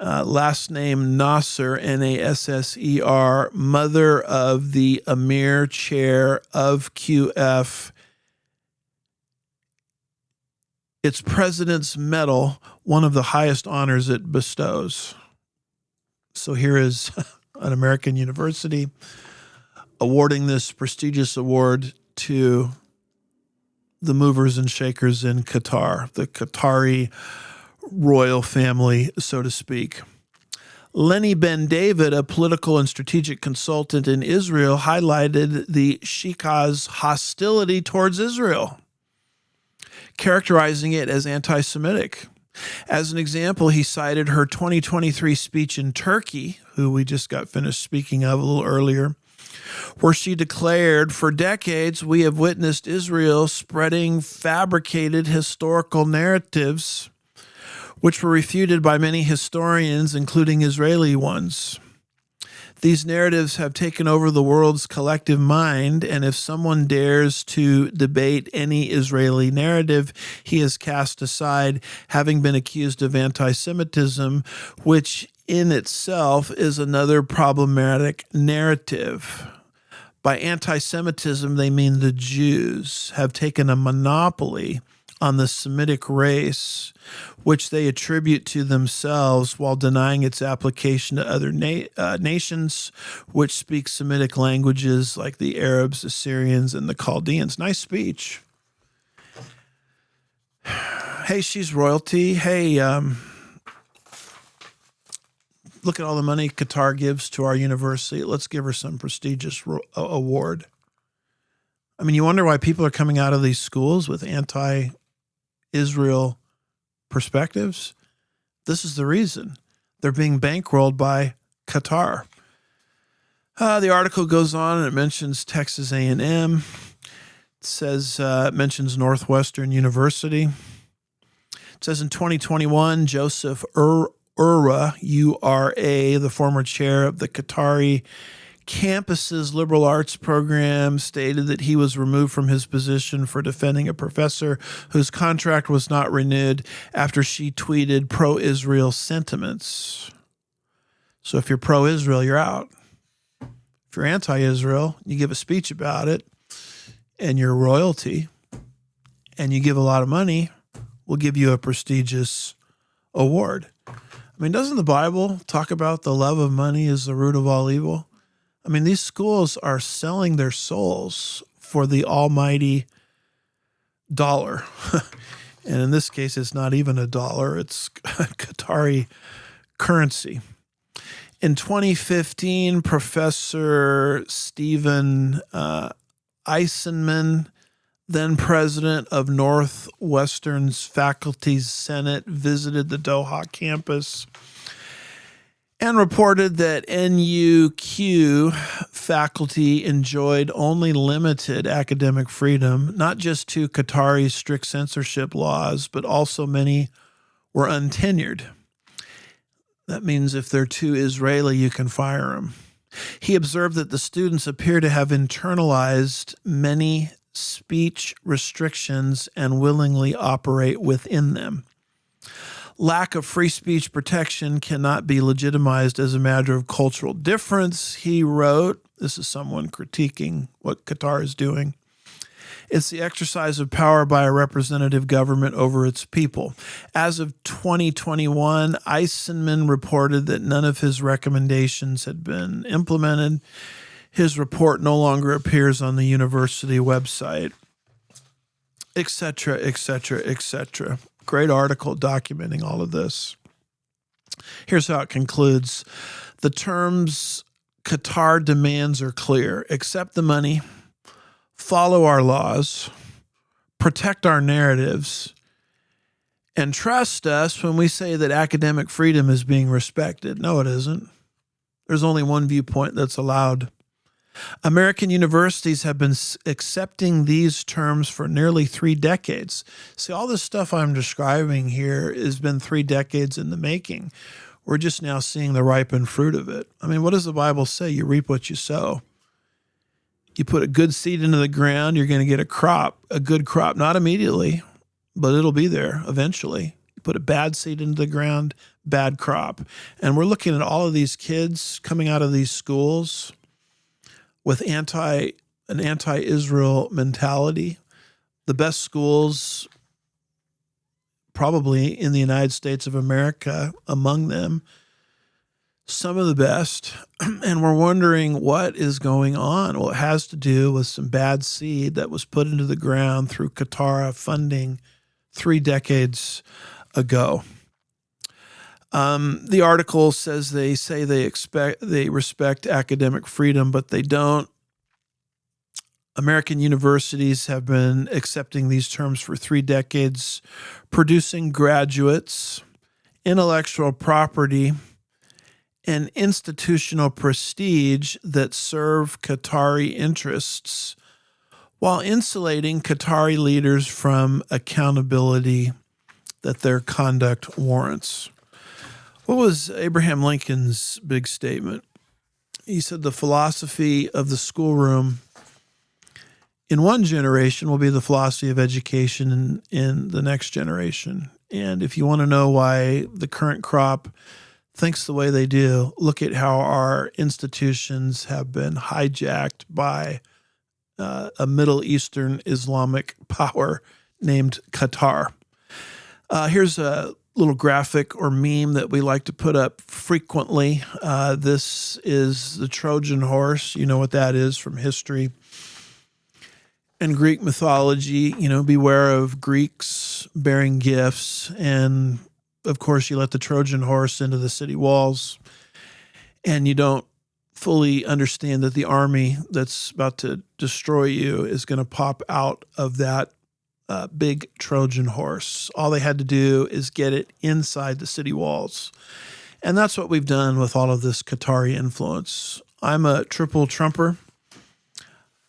last name Nasser, Nasser, mother of the Emir Chair of QF, its president's medal, one of the highest honors it bestows. So here is an American university awarding this prestigious award to the movers and shakers in Qatar, the Qatari royal family, so to speak. Lenny Ben David, a political and strategic consultant in Israel, highlighted the Sheikh's hostility towards Israel, characterizing it as anti-Semitic. As an example, he cited her 2023 speech in Turkey, who we just got finished speaking of a little earlier, where she declared, "For decades, we have witnessed Israel spreading fabricated historical narratives, which were refuted by many historians, including Israeli ones. These narratives have taken over the world's collective mind, and if someone dares to debate any Israeli narrative, he is cast aside, having been accused of anti-Semitism, which in itself is another problematic narrative." By anti-Semitism, they mean the Jews have taken a monopoly on the Semitic race, which they attribute to themselves while denying its application to other nations which speak Semitic languages like the Arabs, Assyrians, and the Chaldeans. Nice speech. Hey, she's royalty. Hey, look at all the money Qatar gives to our university. Let's give her some prestigious award. I mean, you wonder why people are coming out of these schools with anti-Israel perspectives. This is the reason. They're being bankrolled by Qatar. The article goes on and it mentions Texas A&M. It says, it mentions Northwestern University. It says in 2021, Joseph Ura, U-R-A, the former chair of the Qatari campus's liberal arts program, stated that he was removed from his position for defending a professor whose contract was not renewed after she tweeted pro-Israel sentiments. So if you're pro-Israel, you're out. If you're anti-Israel, you give a speech about it, and you're royalty, and you give a lot of money, we'll give you a prestigious award. I mean, doesn't the Bible talk about the love of money is the root of all evil? I mean, these schools are selling their souls for the almighty dollar. And in this case, it's not even a dollar. It's Qatari currency. In 2015, Professor Stephen Eisenman, then president of Northwestern's Faculty Senate, visited the Doha campus and reported that NUQ faculty enjoyed only limited academic freedom, not just to Qatari's strict censorship laws, but also many were untenured. That means if they're too Israeli, you can fire them. He observed that the students appear to have internalized many speech restrictions and willingly operate within them. Lack of free speech protection cannot be legitimized as a matter of cultural difference, he wrote. This is someone critiquing what Qatar is doing. It's the exercise of power by a representative government over its people. As of 2021, Eisenman reported that none of his recommendations had been implemented. His report no longer appears on the university website, etc., etc., etc. Great article documenting all of this. Here's how it concludes. The terms Qatar demands are clear. Accept the money, follow our laws, protect our narratives, and trust us when we say that academic freedom is being respected. No, it isn't. There's only one viewpoint that's allowed. American universities have been accepting these terms for nearly 3 decades. See, all this stuff I'm describing here has been 3 decades in the making. We're just now seeing the ripened fruit of it. I mean, what does the Bible say? You reap what you sow. You put a good seed into the ground, you're going to get a good crop, not immediately, but it'll be there eventually. You put a bad seed into the ground, bad crop. And we're looking at all of these kids coming out of these schools with an anti-Israel mentality. The best schools probably in the United States of America, among them, some of the best, and we're wondering what is going on. Well, it has to do with some bad seed that was put into the ground through Qatar funding 3 decades ago. The article says they respect academic freedom, but they don't. American universities have been accepting these terms for 3 decades, producing graduates, intellectual property, and institutional prestige that serve Qatari interests while insulating Qatari leaders from accountability that their conduct warrants. What was Abraham Lincoln's big statement? He said the philosophy of the schoolroom in one generation will be the philosophy of education in the next generation. And if you want to know why the current crop thinks the way they do, look at how our institutions have been hijacked by a Middle Eastern Islamic power named Qatar. Here's a little graphic or meme that we like to put up frequently. This is the Trojan horse. You know what that is from history and Greek mythology. You know, beware of Greeks bearing gifts. And of course, you let the Trojan horse into the city walls, and you don't fully understand that the army that's about to destroy you is going to pop out of that big Trojan horse. All they had to do is get it inside the city walls. And that's what we've done with all of this Qatari influence. I'm a triple Trumper.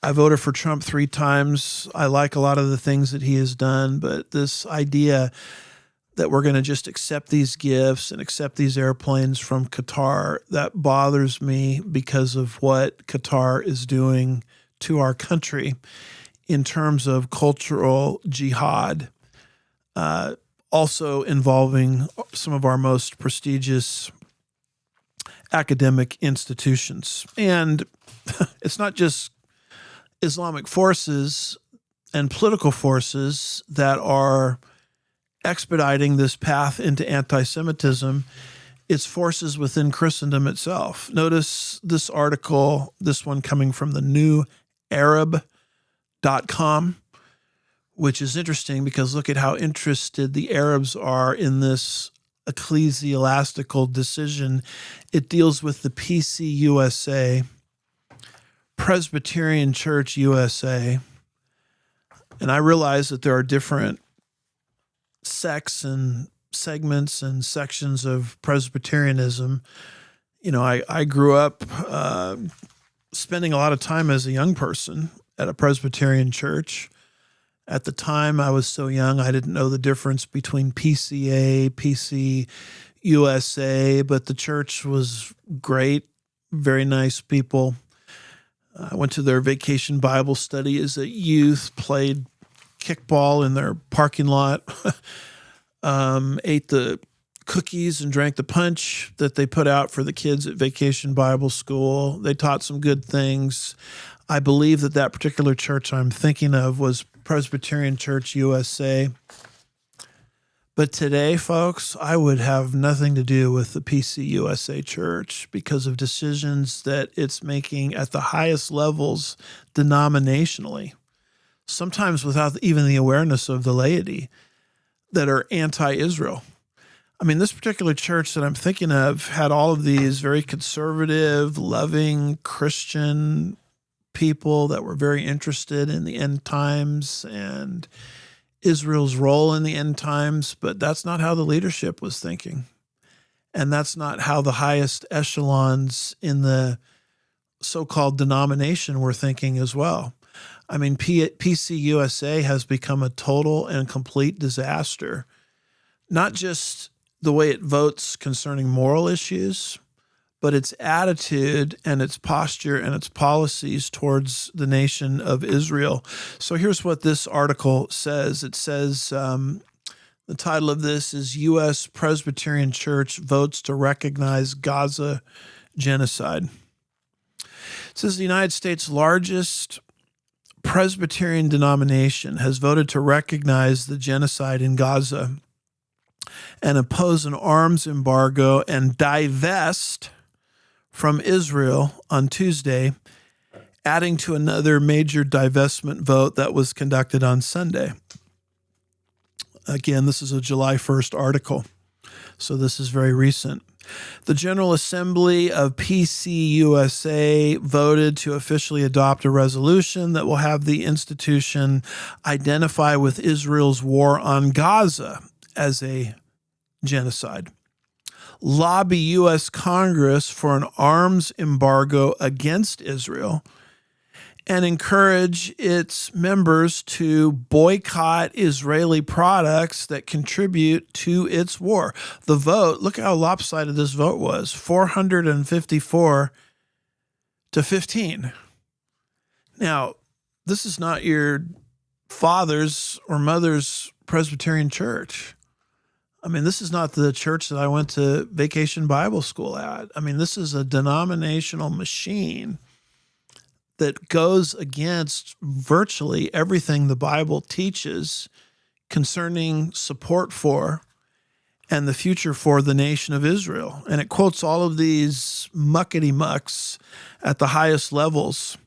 I voted for Trump 3 times. I like a lot of the things that he has done, but this idea that we're going to just accept these gifts and accept these airplanes from Qatar, that bothers me because of what Qatar is doing to our country in terms of cultural jihad, also involving some of our most prestigious academic institutions. And it's not just Islamic forces and political forces that are expediting this path into anti-Semitism. It's forces within Christendom itself. Notice this article, this one coming from the newarab.com, which is interesting because look at how interested the Arabs are in this ecclesiastical decision. It deals with the PCUSA, Presbyterian Church USA. And I realize that there are different sects and segments and sections of Presbyterianism. You know, I grew up spending a lot of time as a young person at a Presbyterian church. At the time I was so young, I didn't know the difference between PCA, PCUSA, but the church was great, very nice people. I went to their vacation Bible study as a youth, played kickball in their parking lot, ate the cookies and drank the punch that they put out for the kids at Vacation Bible School. They taught some good things. I believe that particular church I'm thinking of was Presbyterian Church USA. But today, folks, I would have nothing to do with the PCUSA church because of decisions that it's making at the highest levels denominationally, sometimes without even the awareness of the laity, that are anti-Israel. I mean, this particular church that I'm thinking of had all of these very conservative, loving Christian people that were very interested in the end times and Israel's role in the end times, but that's not how the leadership was thinking. And that's not how the highest echelons in the so-called denomination were thinking as well. I mean, PCUSA has become a total and complete disaster, not just the way it votes concerning moral issues, but its attitude and its posture and its policies towards the nation of Israel. So here's what this article says. It says, the title of this is U.S. Presbyterian Church Votes to Recognize Gaza Genocide. It says the United States' largest Presbyterian denomination has voted to recognize the genocide in Gaza and oppose an arms embargo and divest from Israel on Tuesday, adding to another major divestment vote that was conducted on Sunday. Again, this is a July 1st article, so this is very recent. The General Assembly of PCUSA voted to officially adopt a resolution that will have the institution identify with Israel's war on Gaza as a genocide, lobby U.S. Congress for an arms embargo against Israel, and encourage its members to boycott Israeli products that contribute to its war. The vote, look how lopsided this vote was, 454 to 15. Now, this is not your father's or mother's Presbyterian church. I mean, this is not the church that I went to Vacation Bible School at. I mean, this is a denominational machine that goes against virtually everything the Bible teaches concerning support for and the future for the nation of Israel. And it quotes all of these muckety-mucks at the highest levels.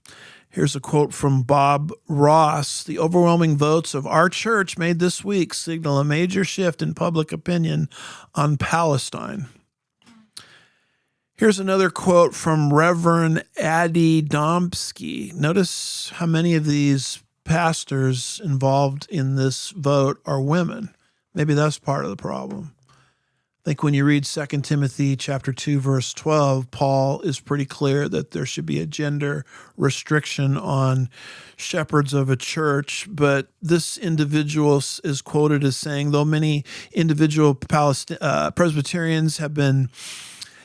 Here's a quote from Bob Ross. The overwhelming votes of our church made this week signal a major shift in public opinion on Palestine. Here's another quote from Reverend Addie Domsky. Notice how many of these pastors involved in this vote are women. Maybe that's part of the problem. I think when you read 2 Timothy chapter 2, verse 12, Paul is pretty clear that there should be a gender restriction on shepherds of a church. But this individual is quoted as saying, though many individual Presbyterians have been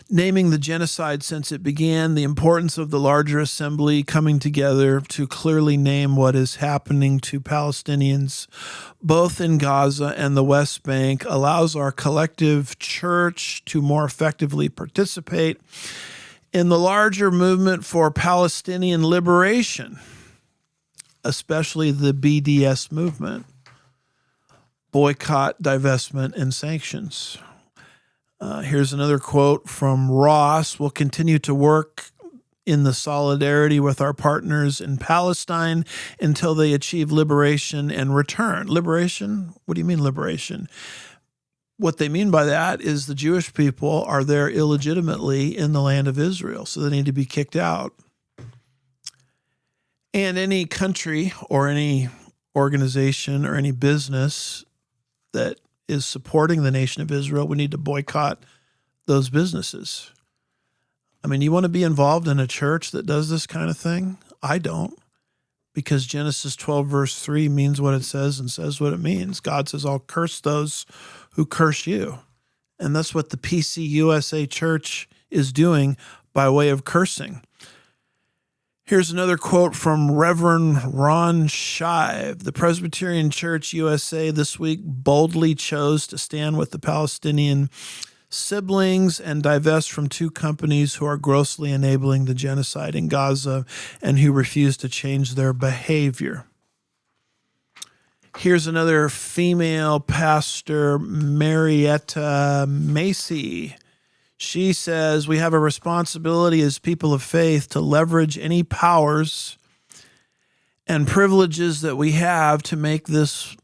naming the genocide since it began, the importance of the larger assembly coming together to clearly name what is happening to Palestinians, both in Gaza and the West Bank, allows our collective church to more effectively participate in the larger movement for Palestinian liberation, especially the BDS movement, boycott, divestment, and sanctions. Here's another quote from Ross. We'll continue to work in the solidarity with our partners in Palestine until they achieve liberation and return. Liberation? What do you mean liberation? What they mean by that is the Jewish people are there illegitimately in the land of Israel, so they need to be kicked out. And any country or any organization or any business that is supporting the nation of Israel, we need to boycott those businesses. I mean, you want to be involved in a church that does this kind of thing? I don't, because Genesis 12, verse 3 means what it says and says what it means. God says, I'll curse those who curse you. And that's what the PCUSA church is doing by way of cursing. Here's another quote from Reverend Ron Shive. The Presbyterian Church USA this week boldly chose to stand with the Palestinian siblings and divest from two companies who are grossly enabling the genocide in Gaza and who refuse to change their behavior. Here's another female pastor, Marietta Macy. She says, we have a responsibility as people of faith to leverage any powers and privileges that we have to make this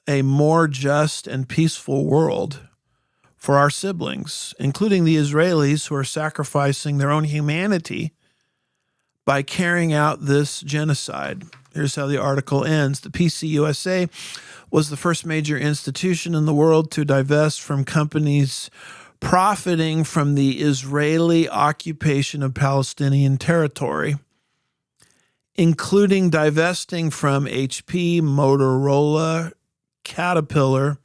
a more just and peaceful world for our siblings, including the Israelis who are sacrificing their own humanity by carrying out this genocide. Here's how the article ends. The PCUSA was the first major institution in the world to divest from companies profiting from the Israeli occupation of Palestinian territory, including divesting from HP, Motorola, Caterpillar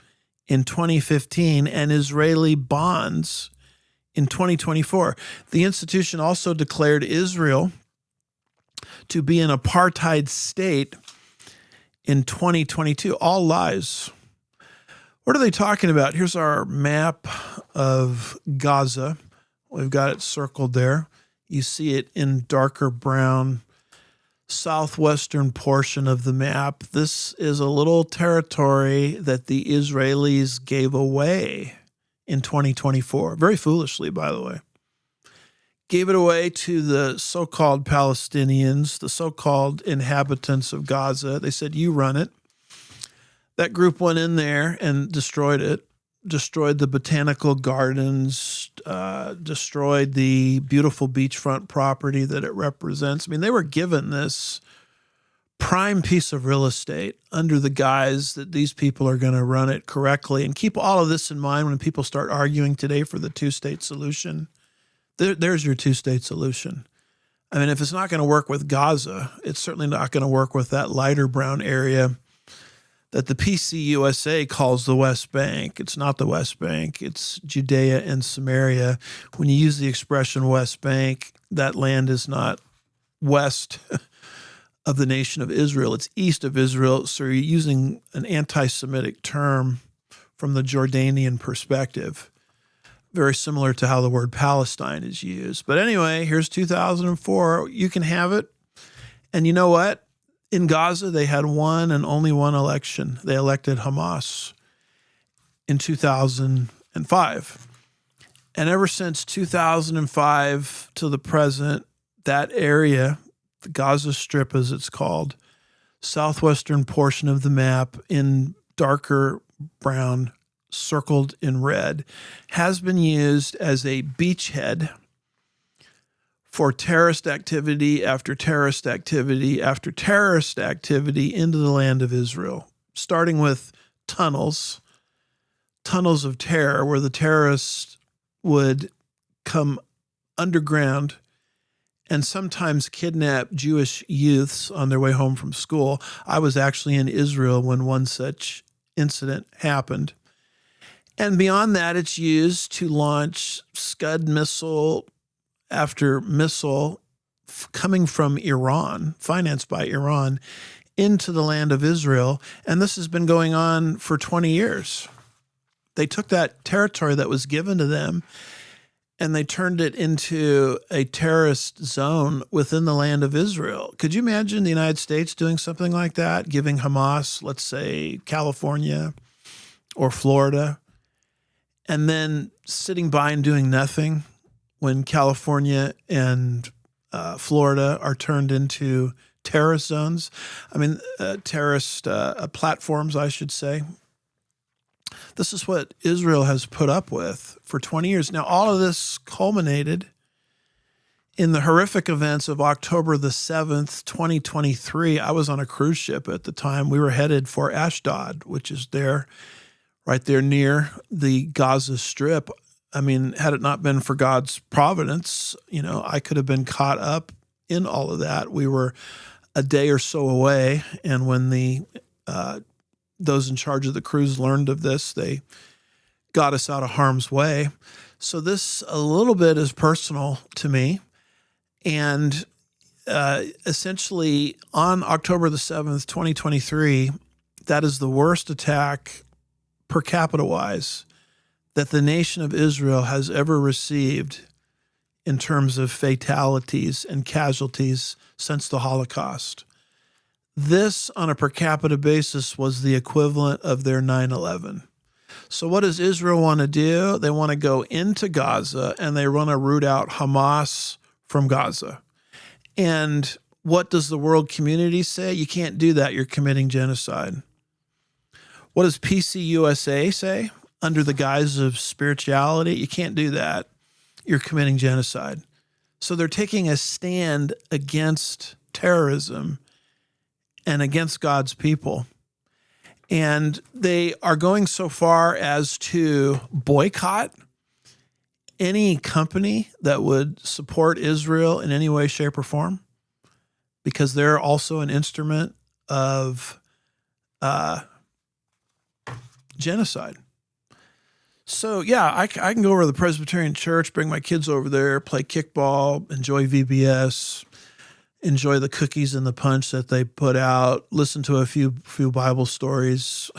in 2015 and Israeli bonds in 2024. The institution also declared Israel to be an apartheid state in 2022. All lies. What are they talking about? Here's our map of Gaza. We've got it circled there. You see it in darker brown, southwestern portion of the map. This is a little territory that the Israelis gave away in 2024, very foolishly, by the way. Gave it away to the so-called Palestinians, the so-called inhabitants of Gaza. They said, you run it. That group went in there and destroyed it, destroyed the botanical gardens, destroyed the beautiful beachfront property that it represents. I mean, they were given this prime piece of real estate under the guise that these people are going to run it correctly. And keep all of this in mind when people start arguing today for the two-state solution. There's your two-state solution. I mean, if it's not going to work with Gaza, it's certainly not going to work with that lighter brown area that the PCUSA calls the West Bank. It's not the West Bank. It's Judea and Samaria. When you use the expression West Bank, that land is not west of the nation of Israel. It's east of Israel. So you're using an anti-Semitic term from the Jordanian perspective, very similar to how the word Palestine is used. But anyway, here's 2004. You can have it. And you know what? In Gaza, they had one and only one election. They elected Hamas in 2005. And ever since 2005 to the present, that area, the Gaza Strip as it's called, southwestern portion of the map in darker brown, circled in red, has been used as a beachhead for terrorist activity after terrorist activity after terrorist activity into the land of Israel, starting with tunnels of terror where the terrorists would come underground and sometimes kidnap Jewish youths on their way home from school. I was actually in Israel when one such incident happened. And beyond that, it's used to launch Scud missile after missile coming from Iran, financed by Iran, into the land of Israel. And this has been going on for 20 years. They took that territory that was given to them and they turned it into a terrorist zone within the land of Israel. Could you imagine the United States doing something like that, giving Hamas, let's say, California or Florida, and then sitting by and doing nothing when California and Florida are turned into terrorist zones? I mean, terrorist platforms, I should say. This is what Israel has put up with for 20 years. Now, all of this culminated in the horrific events of October the 7th, 2023. I was on a cruise ship at the time. We were headed for Ashdod, which is there, right there near the Gaza Strip. I mean, had it not been for God's providence, I could have been caught up in all of that. We were a day or so away, and when those in charge of the cruise learned of this, they got us out of harm's way. So this a little bit is personal to me. And essentially on October the 7th, 2023, that is the worst attack per capita wise that the nation of Israel has ever received in terms of fatalities and casualties since the Holocaust. This, on a per capita basis, was the equivalent of their 9/11. So what does Israel want to do? They want to go into Gaza, and they want to root out Hamas from Gaza. And what does the world community say? You can't do that. You're committing genocide. What does PCUSA say? Under the guise of spirituality, you can't do that. You're committing genocide. So they're taking a stand against terrorism and against God's people. And they are going so far as to boycott any company that would support Israel in any way, shape, or form, because they're also an instrument of genocide. So, yeah, I can go over to the Presbyterian Church, bring my kids over there, play kickball, enjoy VBS, enjoy the cookies and the punch that they put out, listen to a few Bible stories.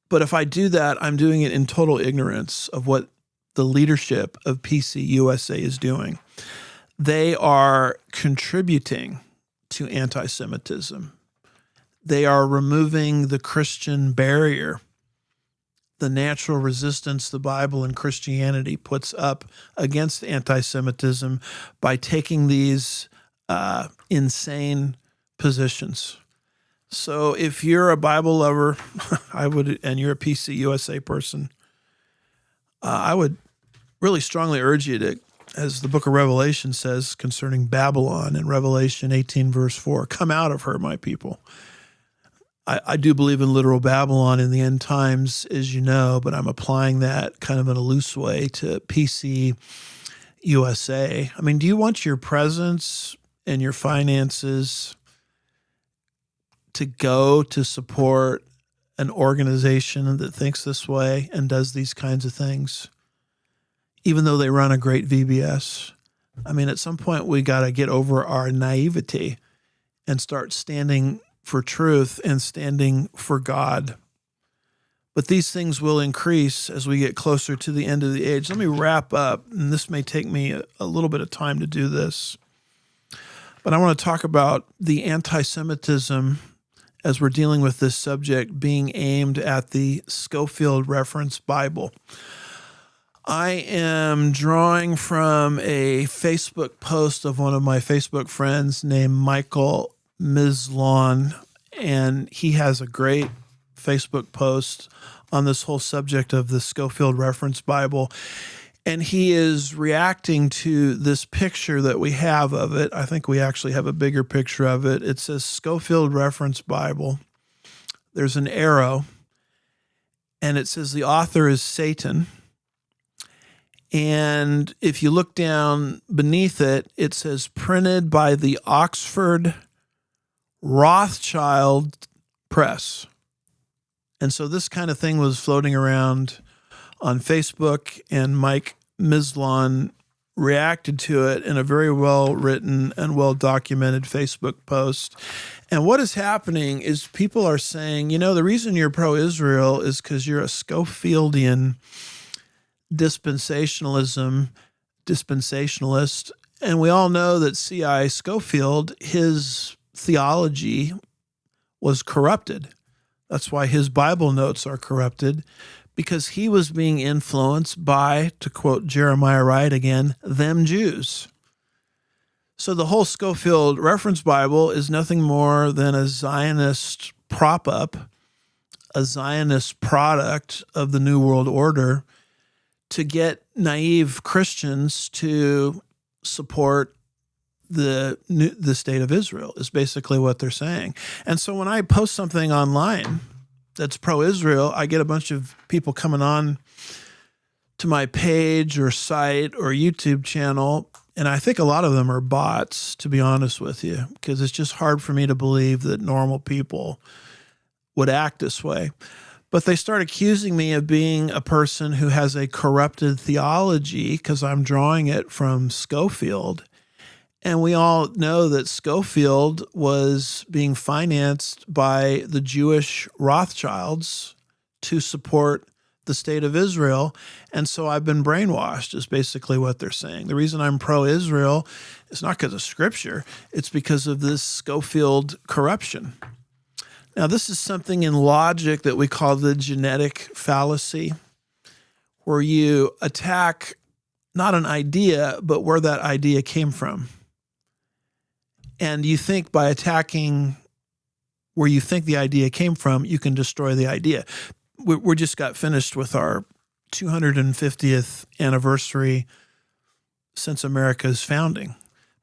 But if I do that, I'm doing it in total ignorance of what the leadership of PC USA is doing. They are contributing to anti-Semitism. They are removing the Christian barrier, the natural resistance the Bible and Christianity puts up against anti-Semitism by taking these insane positions. So if you're a Bible lover, and you're a PC USA person, I would really strongly urge you to, as the book of Revelation says concerning Babylon in Revelation 18, verse 4, come out of her, my people. I do believe in literal Babylon in the end times, as you know, but I'm applying that kind of in a loose way to PC USA. I mean, do you want your presence and your finances to go to support an organization that thinks this way and does these kinds of things, even though they run a great VBS? I mean, at some point we got to get over our naivety and start standing for truth and standing for God. But these things will increase as we get closer to the end of the age. Let me wrap up, and this may take me a little bit of time to do this. But I want to talk about the anti-Semitism as we're dealing with this subject being aimed at the Scofield Reference Bible. I am drawing from a Facebook post of one of my Facebook friends named Michael Mislon, and he has a great Facebook post on this whole subject of the Scofield Reference Bible. And he is reacting to this picture that we have of it. I think we actually have a bigger picture of it. It says Scofield Reference Bible. There's an arrow, and it says the author is Satan. And if you look down beneath it, it says printed by the Oxford Rothschild Press. And so this kind of thing was floating around on Facebook, and Mike Mislon reacted to it in a very well-written and well-documented Facebook post. And what is happening is people are saying, you know, the reason you're pro-Israel is because you're a Scofieldian dispensationalist. And we all know that C.I. Scofield, his theology was corrupted. That's why his Bible notes are corrupted, because he was being influenced by, to quote Jeremiah Wright again, them Jews. So the whole Scofield Reference Bible is nothing more than a Zionist prop-up, a Zionist product of the New World Order to get naive Christians to support the state of Israel, is basically what they're saying. And so when I post something online that's pro-Israel, I get a bunch of people coming on to my page or site or YouTube channel, and I think a lot of them are bots, to be honest with you, because it's just hard for me to believe that normal people would act this way. But they start accusing me of being a person who has a corrupted theology because I'm drawing it from Scofield. And we all know that Scofield was being financed by the Jewish Rothschilds to support the state of Israel. And so I've been brainwashed, is basically what they're saying. The reason I'm pro-Israel is not because of Scripture. It's because of this Scofield corruption. Now, this is something in logic that we call the genetic fallacy, where you attack not an idea, but where that idea came from. And you think by attacking where you think the idea came from, you can destroy the idea. We just got finished with our 250th anniversary since America's founding.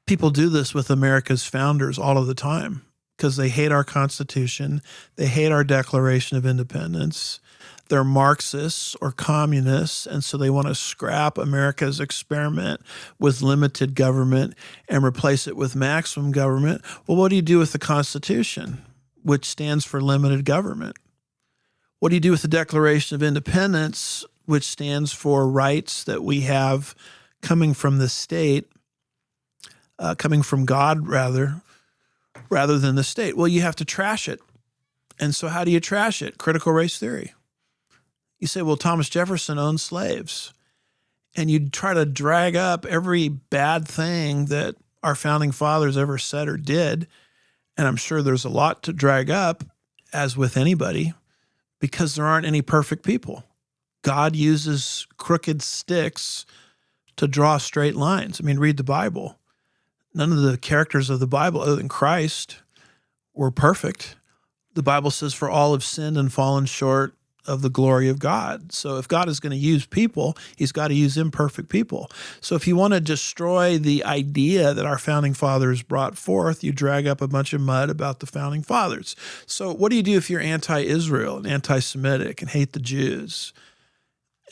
People do this with America's founders all of the time because they hate our Constitution. They hate our Declaration of Independence. They're Marxists or communists, and so they want to scrap America's experiment with limited government and replace it with maximum government. Well, what do you do with the Constitution, which stands for limited government? What do you do with the Declaration of Independence, which stands for rights that we have coming from the state, coming from God rather than the state. Well, you have to trash it. And so how do you trash it? Critical race theory. You say, well, Thomas Jefferson owned slaves. And you try to drag up every bad thing that our founding fathers ever said or did. And I'm sure there's a lot to drag up, as with anybody, because there aren't any perfect people. God uses crooked sticks to draw straight lines. I mean, read the Bible. None of the characters of the Bible, other than Christ, were perfect. The Bible says, for all have sinned and fallen short of the glory of God. So if God is going to use people, he's got to use imperfect people. So if you want to destroy the idea that our founding fathers brought forth, you drag up a bunch of mud about the founding fathers. So what do you do if you're anti-Israel and anti-Semitic and hate the Jews?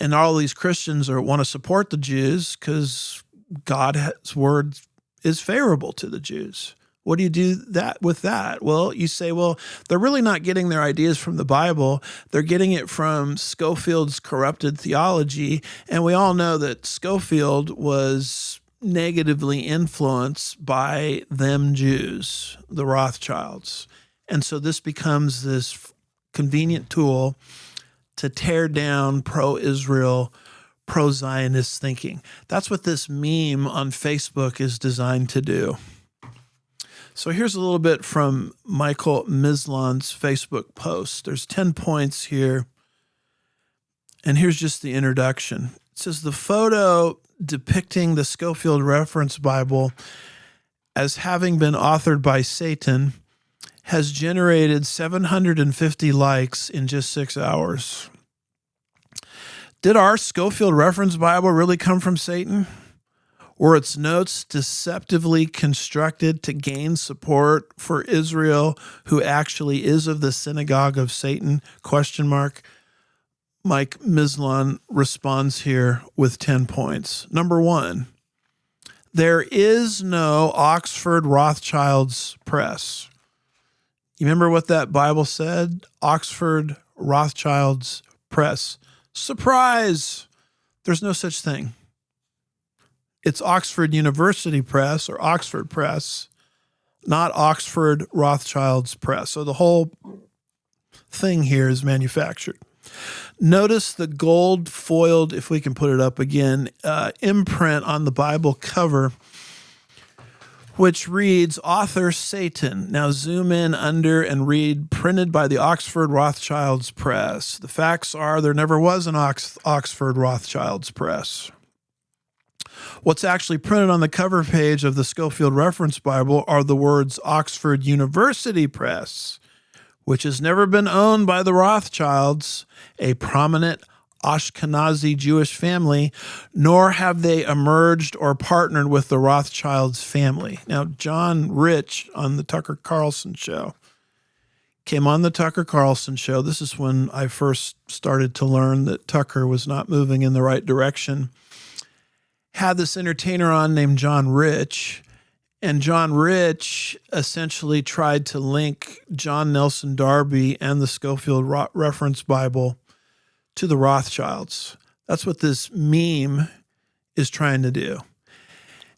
And all these Christians want to support the Jews because God's word is favorable to the Jews. What do you do with that? Well, you say, well, they're really not getting their ideas from the Bible. They're getting it from Schofield's corrupted theology. And we all know that Schofield was negatively influenced by them Jews, the Rothschilds. And so this becomes this convenient tool to tear down pro-Israel, pro-Zionist thinking. That's what this meme on Facebook is designed to do. So here's a little bit from Michael Mislan's Facebook post. There's 10 points here. And here's just the introduction. It says, the photo depicting the Scofield Reference Bible as having been authored by Satan has generated 750 likes in just 6 hours. Did our Scofield Reference Bible really come from Satan? Were its notes deceptively constructed to gain support for Israel, who actually is of the synagogue of Satan? ? Mike Mislan responds here with 10 points. Number 1, there is no Oxford Rothschilds Press. You remember what that Bible said? Oxford Rothschilds Press. Surprise! There's no such thing. It's Oxford University Press or Oxford Press, not Oxford Rothschilds Press. So the whole thing here is manufactured. Notice the gold foiled, if we can put it up again, imprint on the Bible cover, which reads, Author Satan. Now zoom in under and read, printed by the Oxford Rothschilds Press. The facts are there never was an Oxford Rothschilds Press. What's actually printed on the cover page of the Scofield Reference Bible are the words Oxford University Press, which has never been owned by the Rothschilds, a prominent Ashkenazi Jewish family, nor have they emerged or partnered with the Rothschilds family. Now, John Rich on the Tucker Carlson show came on the Tucker Carlson show. This is when I first started to learn that Tucker was not moving in the right direction. Had this entertainer on named John Rich, and John Rich essentially tried to link John Nelson Darby and the Scofield Reference Bible to the Rothschilds. That's what this meme is trying to do.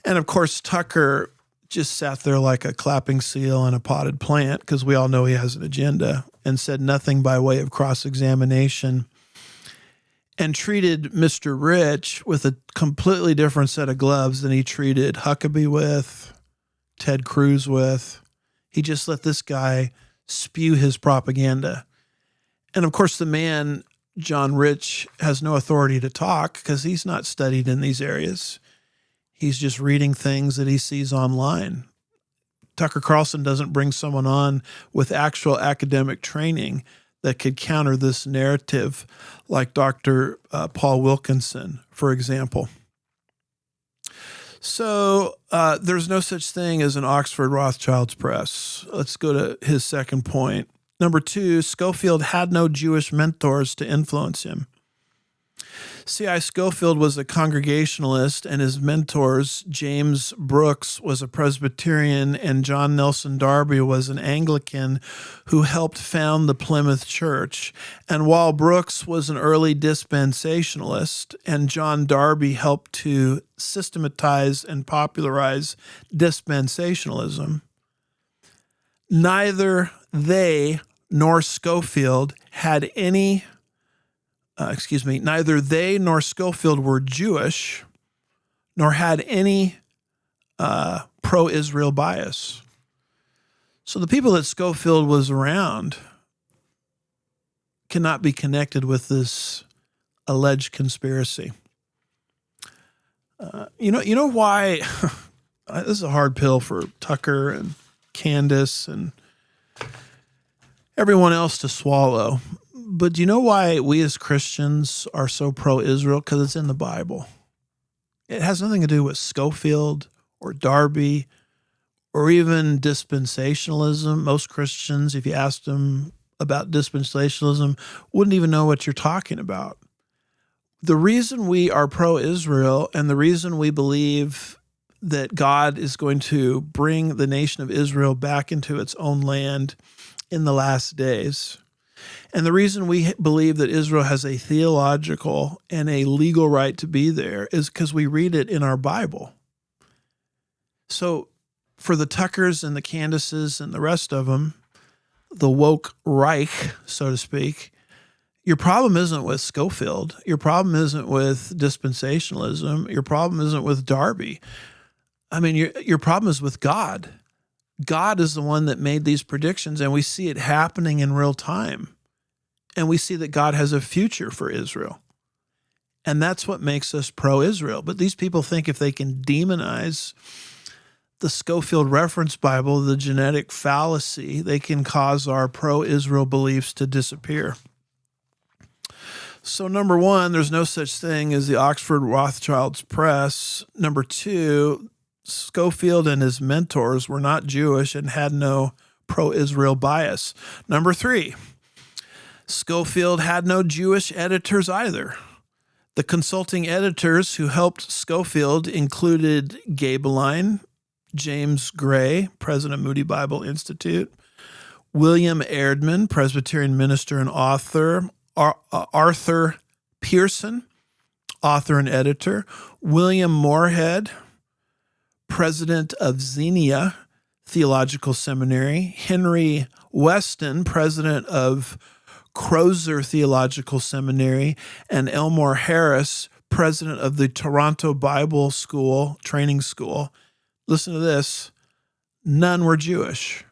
And of course, Tucker just sat there like a clapping seal in a potted plant, because we all know he has an agenda, and said nothing by way of cross-examination, and treated Mr. Rich with a completely different set of gloves than he treated Huckabee with, Ted Cruz with. He just let this guy spew his propaganda. And of course, the man, John Rich, has no authority to talk because he's not studied in these areas. He's just reading things that he sees online. Tucker Carlson doesn't bring someone on with actual academic training that could counter this narrative, like Dr. Paul Wilkinson, for example. So there's no such thing as an Oxford Rothschilds Press. Let's go to his second point. Number 2, Scofield had no Jewish mentors to influence him. C.I. Scofield was a Congregationalist, and his mentors, James Brooks, was a Presbyterian, and John Nelson Darby was an Anglican who helped found the Plymouth Church. And while Brooks was an early dispensationalist, and John Darby helped to systematize and popularize dispensationalism, neither they nor Scofield had any neither they nor Scofield were Jewish, nor had any pro-Israel bias. So the people that Scofield was around cannot be connected with this alleged conspiracy. You know why? This is a hard pill for Tucker and Candace and everyone else to swallow. But do you know why we as Christians are so pro-Israel? Because it's in the Bible. It has nothing to do with Scofield or Darby or even dispensationalism. Most Christians, if you asked them about dispensationalism, wouldn't even know what you're talking about. The reason we are pro-Israel and the reason we believe that God is going to bring the nation of Israel back into its own land in the last days, and the reason we believe that Israel has a theological and a legal right to be there is because we read it in our Bible. So for the Tuckers and the Candaces and the rest of them, the woke Reich, so to speak, your problem isn't with Scofield. Your problem isn't with dispensationalism. Your problem isn't with Darby. I mean, your problem is with God. God is the one that made these predictions, and we see it happening in real time. And we see that God has a future for Israel. And that's what makes us pro-Israel. But these people think if they can demonize the Scofield Reference Bible, the genetic fallacy, they can cause our pro-Israel beliefs to disappear. So number one, there's no such thing as the Oxford Rothschilds Press. Number two, Scofield and his mentors were not Jewish and had no pro-Israel bias. Number three, Scofield had no Jewish editors either. The consulting editors who helped Scofield included Gabeline, James Gray, president of Moody Bible Institute, William Erdman, Presbyterian minister and author, Arthur Pearson, author and editor, William Moorhead, president of Xenia Theological Seminary, Henry Weston, president of Crozer Theological Seminary, and Elmore Harris, president of the Toronto Bible School, Training School. Listen to this. None were Jewish.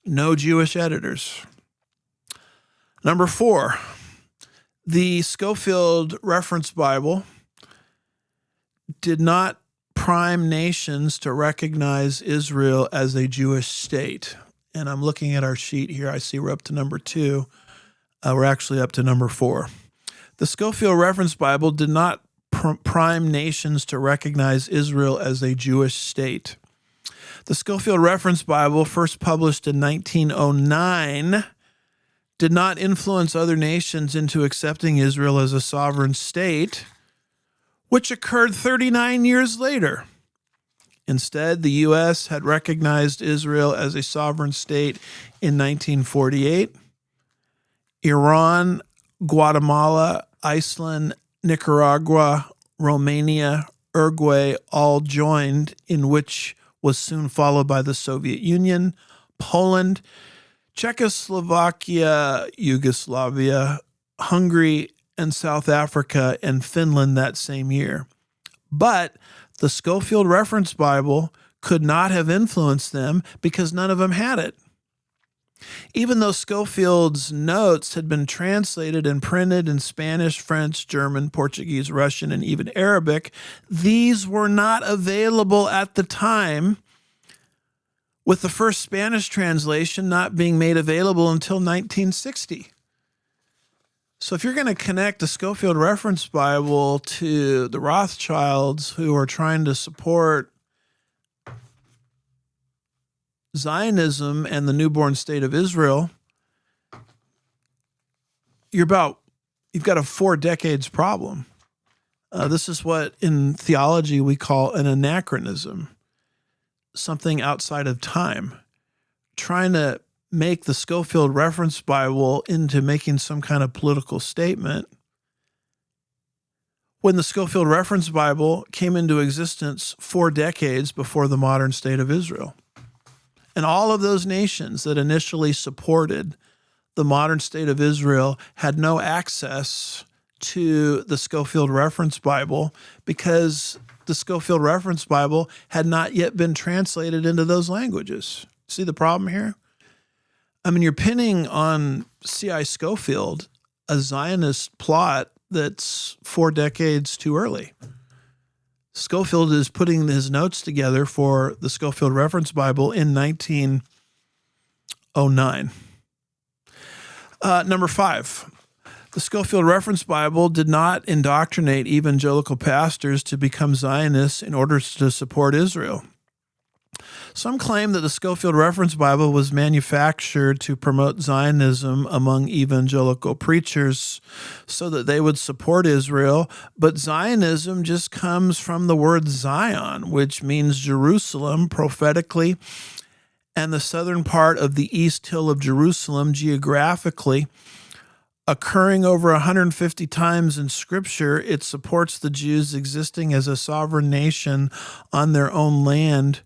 No Jewish editors. Number four, the Scofield Reference Bible did not prime nations to recognize Israel as a Jewish state. And I'm looking at our sheet here. I see we're up to number two. We're actually up to number four. The Scofield Reference Bible did not prime nations to recognize Israel as a Jewish state. The Scofield Reference Bible, first published in 1909, did not influence other nations into accepting Israel as a sovereign state, which occurred 39 years later. Instead, the U.S. had recognized Israel as a sovereign state in 1948. Iran, Guatemala, Iceland, Nicaragua, Romania, Uruguay all joined, in which was soon followed by the Soviet Union, Poland, Czechoslovakia, Yugoslavia, Hungary, and South Africa and Finland that same year. But the Scofield Reference Bible could not have influenced them because none of them had it. Even though Scofield's notes had been translated and printed in Spanish, French, German, Portuguese, Russian, and even Arabic, these were not available at the time, with the first Spanish translation not being made available until 1960. So if you're going to connect the Scofield Reference Bible to the Rothschilds, who are trying to support Zionism and the newborn state of Israel, you're about you've got a 4 decades problem. This is what in theology we call an anachronism, something outside of time. Trying to make the Scofield Reference Bible into making some kind of political statement, when the Scofield Reference Bible came into existence 4 decades before the modern state of Israel. And all of those nations that initially supported the modern state of Israel had no access to the Scofield Reference Bible because the Scofield Reference Bible had not yet been translated into those languages. See the problem here? I mean, you're pinning on C.I. Scofield a Zionist plot that's 4 decades too early. Scofield is putting his notes together for the Scofield Reference Bible in 1909. Number 5, the Scofield Reference Bible did not indoctrinate evangelical pastors to become Zionists in order to support Israel. Some claim that the Scofield Reference Bible was manufactured to promote Zionism among evangelical preachers so that they would support Israel, but Zionism just comes from the word Zion, which means Jerusalem prophetically, and the southern part of the east hill of Jerusalem geographically. Occurring over 150 times in Scripture, it supports the Jews existing as a sovereign nation on their own land,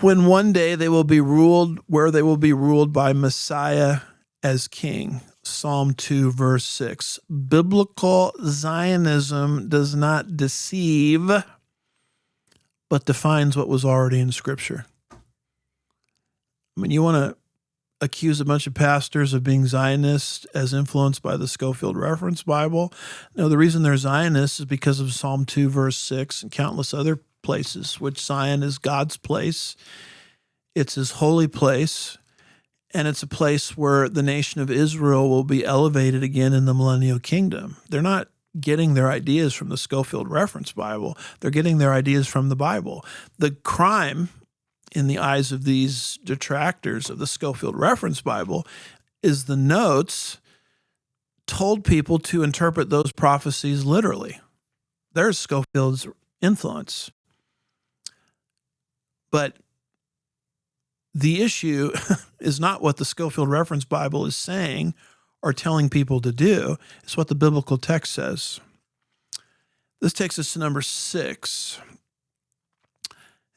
when one day they will be ruled, where they will be ruled by Messiah as king. Psalm 2, verse 6. Biblical Zionism does not deceive, but defines what was already in Scripture. I mean, you want to accuse a bunch of pastors of being Zionists as influenced by the Scofield Reference Bible? No, the reason they're Zionists is because of Psalm 2, verse 6 and countless other places, which Zion is God's place. It's his holy place, and it's a place where the nation of Israel will be elevated again in the millennial kingdom. They're not getting their ideas from the Scofield Reference Bible. They're getting their ideas from the Bible. The crime in the eyes of these detractors of the Scofield Reference Bible is the notes told people to interpret those prophecies literally. There's Scofield's influence. But the issue is not what the Scofield Reference Bible is saying or telling people to do. It's what the biblical text says. This takes us to number 6.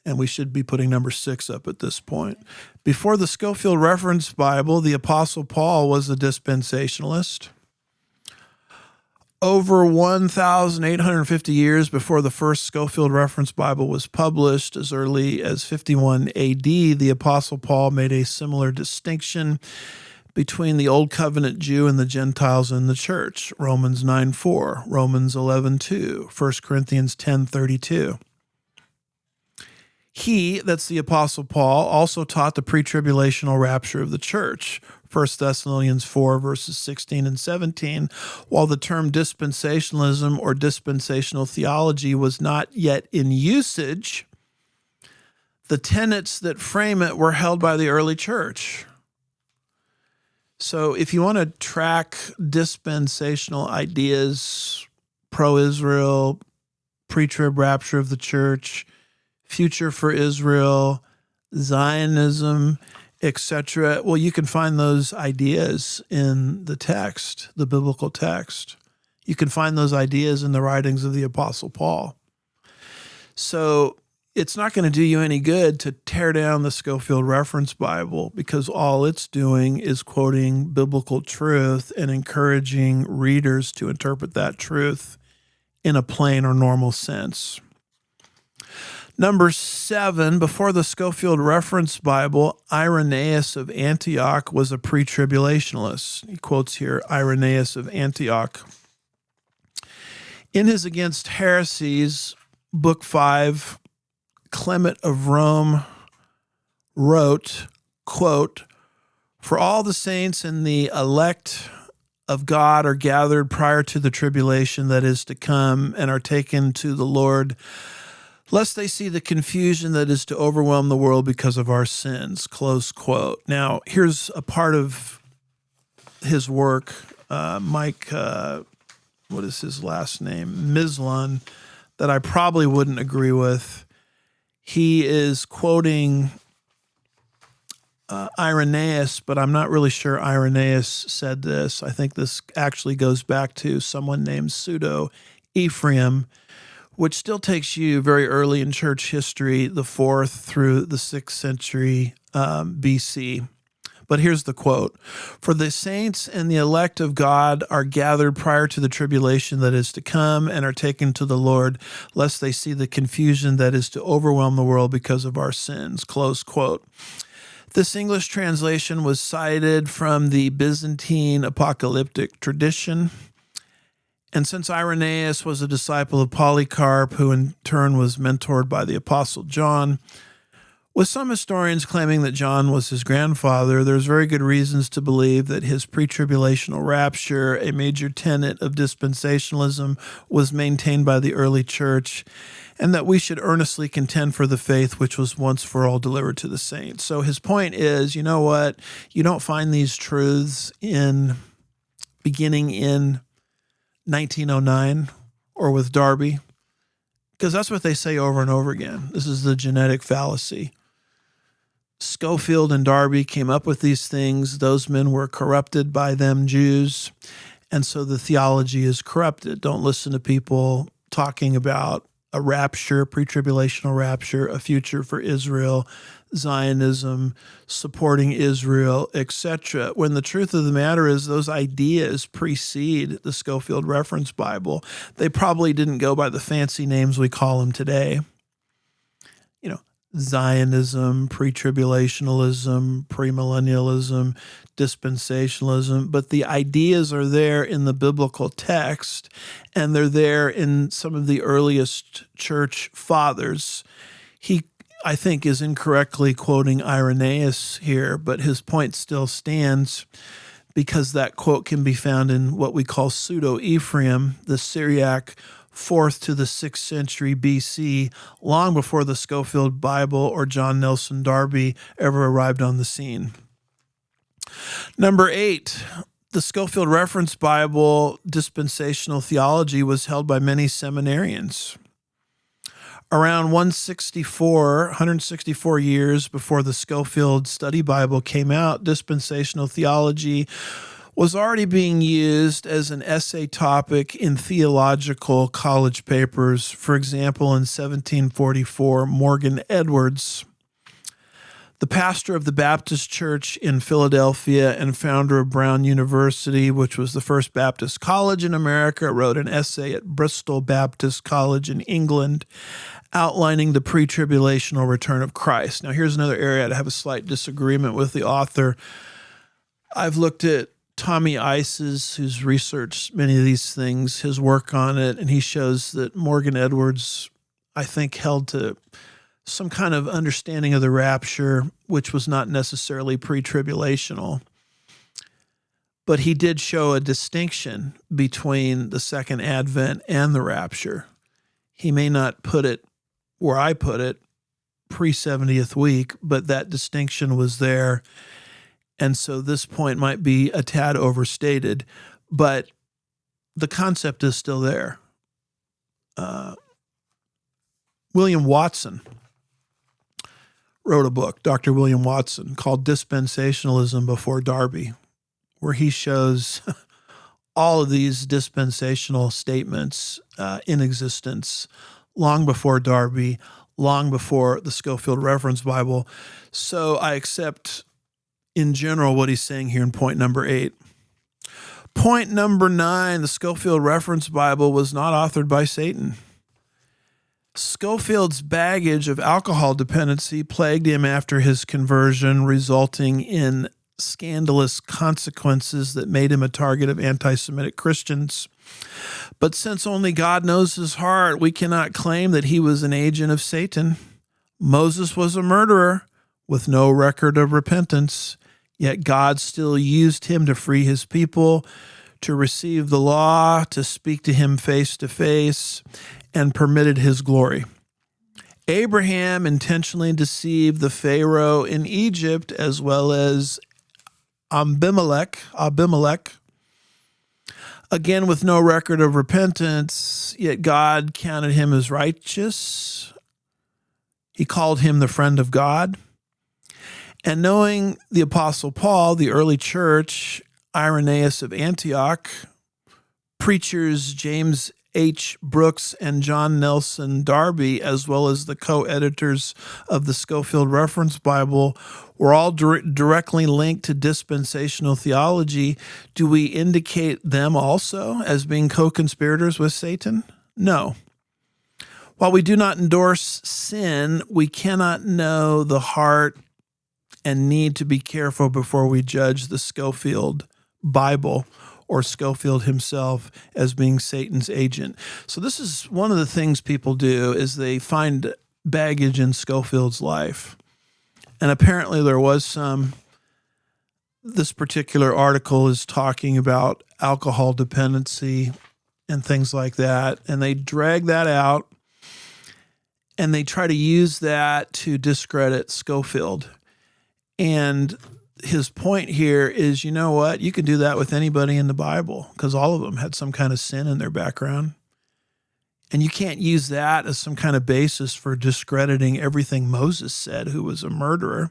And we should be putting number 6 up at this point. Before the Scofield Reference Bible, the Apostle Paul was a dispensationalist. Over 1,850 years before the first Scofield Reference Bible was published, as early as 51 AD, the Apostle Paul made a similar distinction between the Old Covenant Jew and the Gentiles in the church. Romans 9:4, Romans 11:2, 1 Corinthians 10:32. He, that's the Apostle Paul, also taught the pre-tribulational rapture of the church, 1 Thessalonians 4, verses 16 and 17, while the term dispensationalism or dispensational theology was not yet in usage, the tenets that frame it were held by the early church. So if you want to track dispensational ideas, pro-Israel, pre-trib rapture of the church, future for Israel, Zionism, etc. Well, you can find those ideas in the text, the biblical text. You can find those ideas in the writings of the Apostle Paul. So it's not going to do you any good to tear down the Scofield Reference Bible because all it's doing is quoting biblical truth and encouraging readers to interpret that truth in a plain or normal sense. Number 7, before the Scofield Reference Bible, Irenaeus of Antioch was a pre-tribulationalist. He quotes here Irenaeus of Antioch. In his Against Heresies, Book 5, Clement of Rome wrote, quote, "For all the saints and the elect of God are gathered prior to the tribulation that is to come and are taken to the Lord, lest they see the confusion that is to overwhelm the world because of our sins," close quote. Now, here's a part of his work Mike, what is his last name? Mislun, that I probably wouldn't agree with. He is quoting Irenaeus, but I'm not really sure Irenaeus said this. I think this actually goes back to someone named Pseudo-Ephraim, which still takes you very early in church history, the 4th through the 6th century BC. But here's the quote: "For the saints and the elect of God are gathered prior to the tribulation that is to come and are taken to the Lord, lest they see the confusion that is to overwhelm the world because of our sins." Close quote. This English translation was cited from the Byzantine apocalyptic tradition. And since Irenaeus was a disciple of Polycarp, who in turn was mentored by the Apostle John, with some historians claiming that John was his grandfather, there's very good reasons to believe that his pre-tribulational rapture, a major tenet of dispensationalism, was maintained by the early church, and that we should earnestly contend for the faith which was once for all delivered to the saints. So his point is, you know what? You don't find these truths beginning in 1909 or with Darby, because that's what they say over and over again. This is the genetic fallacy. Schofield and Darby came up with these things. Those men were corrupted by them Jews, and so the theology is corrupted. Don't listen to people talking about a rapture, pre-tribulational rapture, a future for Israel, Zionism, supporting Israel, etc. When the truth of the matter is those ideas precede the Schofield Reference Bible. They probably didn't go by the fancy names we call them today. You know, Zionism, pre-tribulationalism, premillennialism, dispensationalism, but the ideas are there in the biblical text, and they're there in some of the earliest church fathers. He, I think, is incorrectly quoting Irenaeus here, but his point still stands because that quote can be found in what we call Pseudo-Ephraim, the Syriac 4th to the 6th century BC, long before the Schofield Bible or John Nelson Darby ever arrived on the scene. Number 8, the Schofield Reference Bible dispensational theology was held by many seminarians. Around 164 years before the Schofield Study Bible came out, dispensational theology was already being used as an essay topic in theological college papers. For example, in 1744, Morgan Edwards, the pastor of the Baptist Church in Philadelphia and founder of Brown University, which was the first Baptist college in America, wrote an essay at Bristol Baptist College in England outlining the pre-tribulational return of Christ. Now, here's another area I'd have a slight disagreement with the author. I've looked at Tommy Ice's, who's researched many of these things, his work on it, and he shows that Morgan Edwards, I think, held to some kind of understanding of the rapture, which was not necessarily pre-tribulational. But he did show a distinction between the second advent and the rapture. He may not put it where I put it, pre-70th week, but that distinction was there. And so this point might be a tad overstated, but the concept is still there. William Watson wrote a book, Dr. William Watson, called Dispensationalism Before Darby, where he shows all of these dispensational statements in existence long before Darby, long before the Schofield Reference Bible. So I accept in general what he's saying here in point number 8. Point number 9, the Schofield Reference Bible was not authored by Satan. Schofield's baggage of alcohol dependency plagued him after his conversion, resulting in scandalous consequences that made him a target of anti-Semitic Christians. But since only God knows his heart, we cannot claim that he was an agent of Satan. Moses was a murderer with no record of repentance, yet God still used him to free his people, to receive the law, to speak to him face to face, and permitted his glory. Abraham intentionally deceived the Pharaoh in Egypt, as well as Abimelech, Again, with no record of repentance, yet God counted him as righteous. He called him the friend of God. And knowing the Apostle Paul, the early church, Irenaeus of Antioch, preachers James H. Brooks and John Nelson Darby, as well as the co-editors of the Scofield Reference Bible, were all directly linked to dispensational theology. Do we indicate them also as being co-conspirators with Satan? No. While we do not endorse sin, we cannot know the heart and need to be careful before we judge the Scofield Bible or Scofield himself as being Satan's agent. So this is one of the things people do, is they find baggage in Scofield's life. And apparently there was some. This particular article is talking about alcohol dependency and things like that. And they drag that out and they try to use that to discredit Scofield. And his point here is, you know what? You can do that with anybody in the Bible because all of them had some kind of sin in their background. And you can't use that as some kind of basis for discrediting everything Moses said, who was a murderer,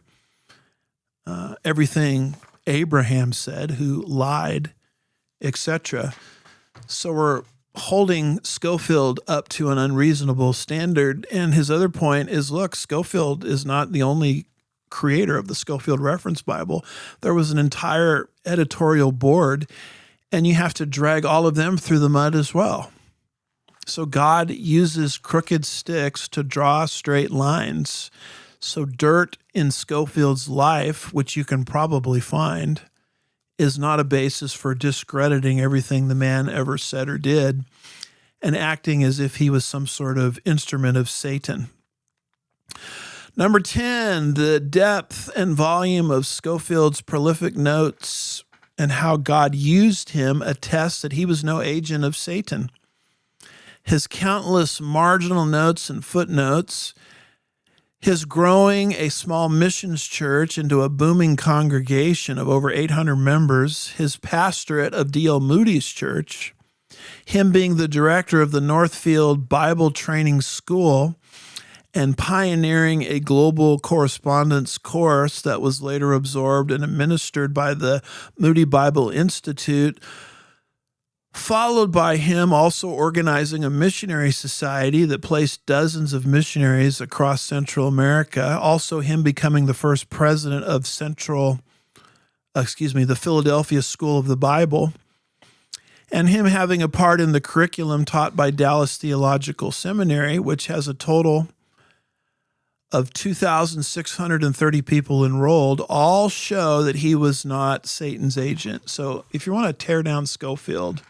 everything Abraham said, who lied, etc. So we're holding Scofield up to an unreasonable standard. And his other point is, look, Scofield is not the only creator of the Scofield Reference Bible. There was an entire editorial board, and you have to drag all of them through the mud as well. So God uses crooked sticks to draw straight lines. So dirt in Scofield's life, which you can probably find, is not a basis for discrediting everything the man ever said or did and acting as if he was some sort of instrument of Satan. Number 10, the depth and volume of Scofield's prolific notes and how God used him attests that he was no agent of Satan. His countless marginal notes and footnotes, his growing a small missions church into a booming congregation of over 800 members, his pastorate of D.L. Moody's church, him being the director of the Northfield Bible Training School, and pioneering a global correspondence course that was later absorbed and administered by the Moody Bible Institute, followed by him also organizing a missionary society that placed dozens of missionaries across Central America, also him becoming the first president of the Philadelphia School of the Bible, and him having a part in the curriculum taught by Dallas Theological Seminary, which has a total of 2,630 people enrolled, all show that he was not Satan's agent. So if you want to tear down Scofield,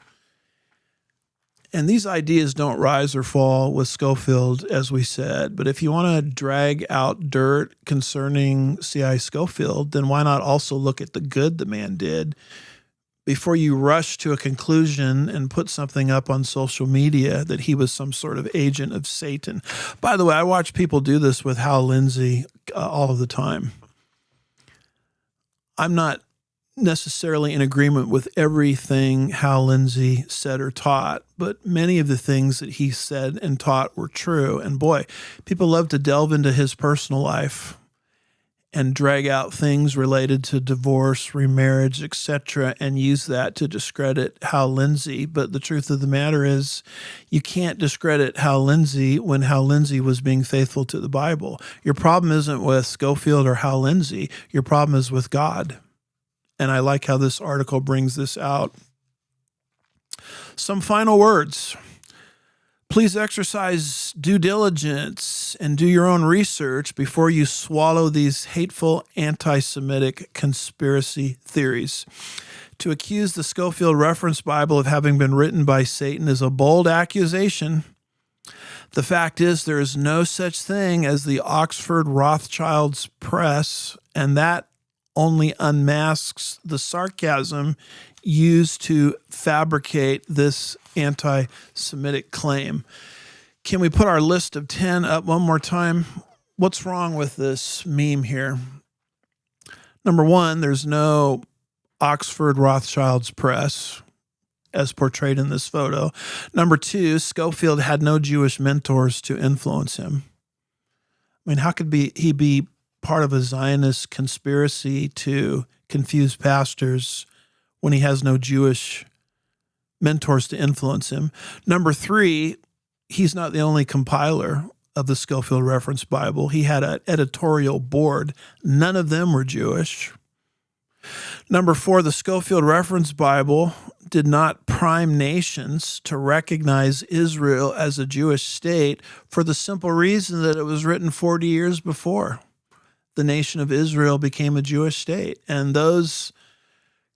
and these ideas don't rise or fall with Scofield, as we said, but if you want to drag out dirt concerning C.I. Scofield, then why not also look at the good the man did before you rush to a conclusion and put something up on social media that he was some sort of agent of Satan. By the way, I watch people do this with Hal Lindsey all of the time. I'm not necessarily in agreement with everything Hal Lindsey said or taught, but many of the things that he said and taught were true. And boy, people love to delve into his personal life and drag out things related to divorce, remarriage, etc., and use that to discredit Hal Lindsey. But the truth of the matter is, you can't discredit Hal Lindsey when Hal Lindsey was being faithful to the Bible. Your problem isn't with Scofield or Hal Lindsey. Your problem is with God. And I like how this article brings this out. Some final words. Please exercise due diligence and do your own research before you swallow these hateful anti-Semitic conspiracy theories. To accuse the Scofield Reference Bible of having been written by Satan is a bold accusation. The fact is, there is no such thing as the Oxford Rothschilds Press, and that only unmasks the sarcasm used to fabricate this anti-Semitic claim. Can we put our list of 10 up one more time? What's wrong with this meme here? Number one, there's no Oxford Rothschilds Press. as portrayed in this photo. Number two, Schofield had no Jewish mentors to influence him. I mean, how could he be part of a Zionist conspiracy to confuse pastors when he has no Jewish mentors to influence him? Number three, he's not the only compiler of the Schofield Reference Bible. He had an editorial board. None of them were Jewish. Number four, the Schofield Reference Bible did not prime nations to recognize Israel as a Jewish state for the simple reason that it was written 40 years before the nation of Israel became a Jewish state. And those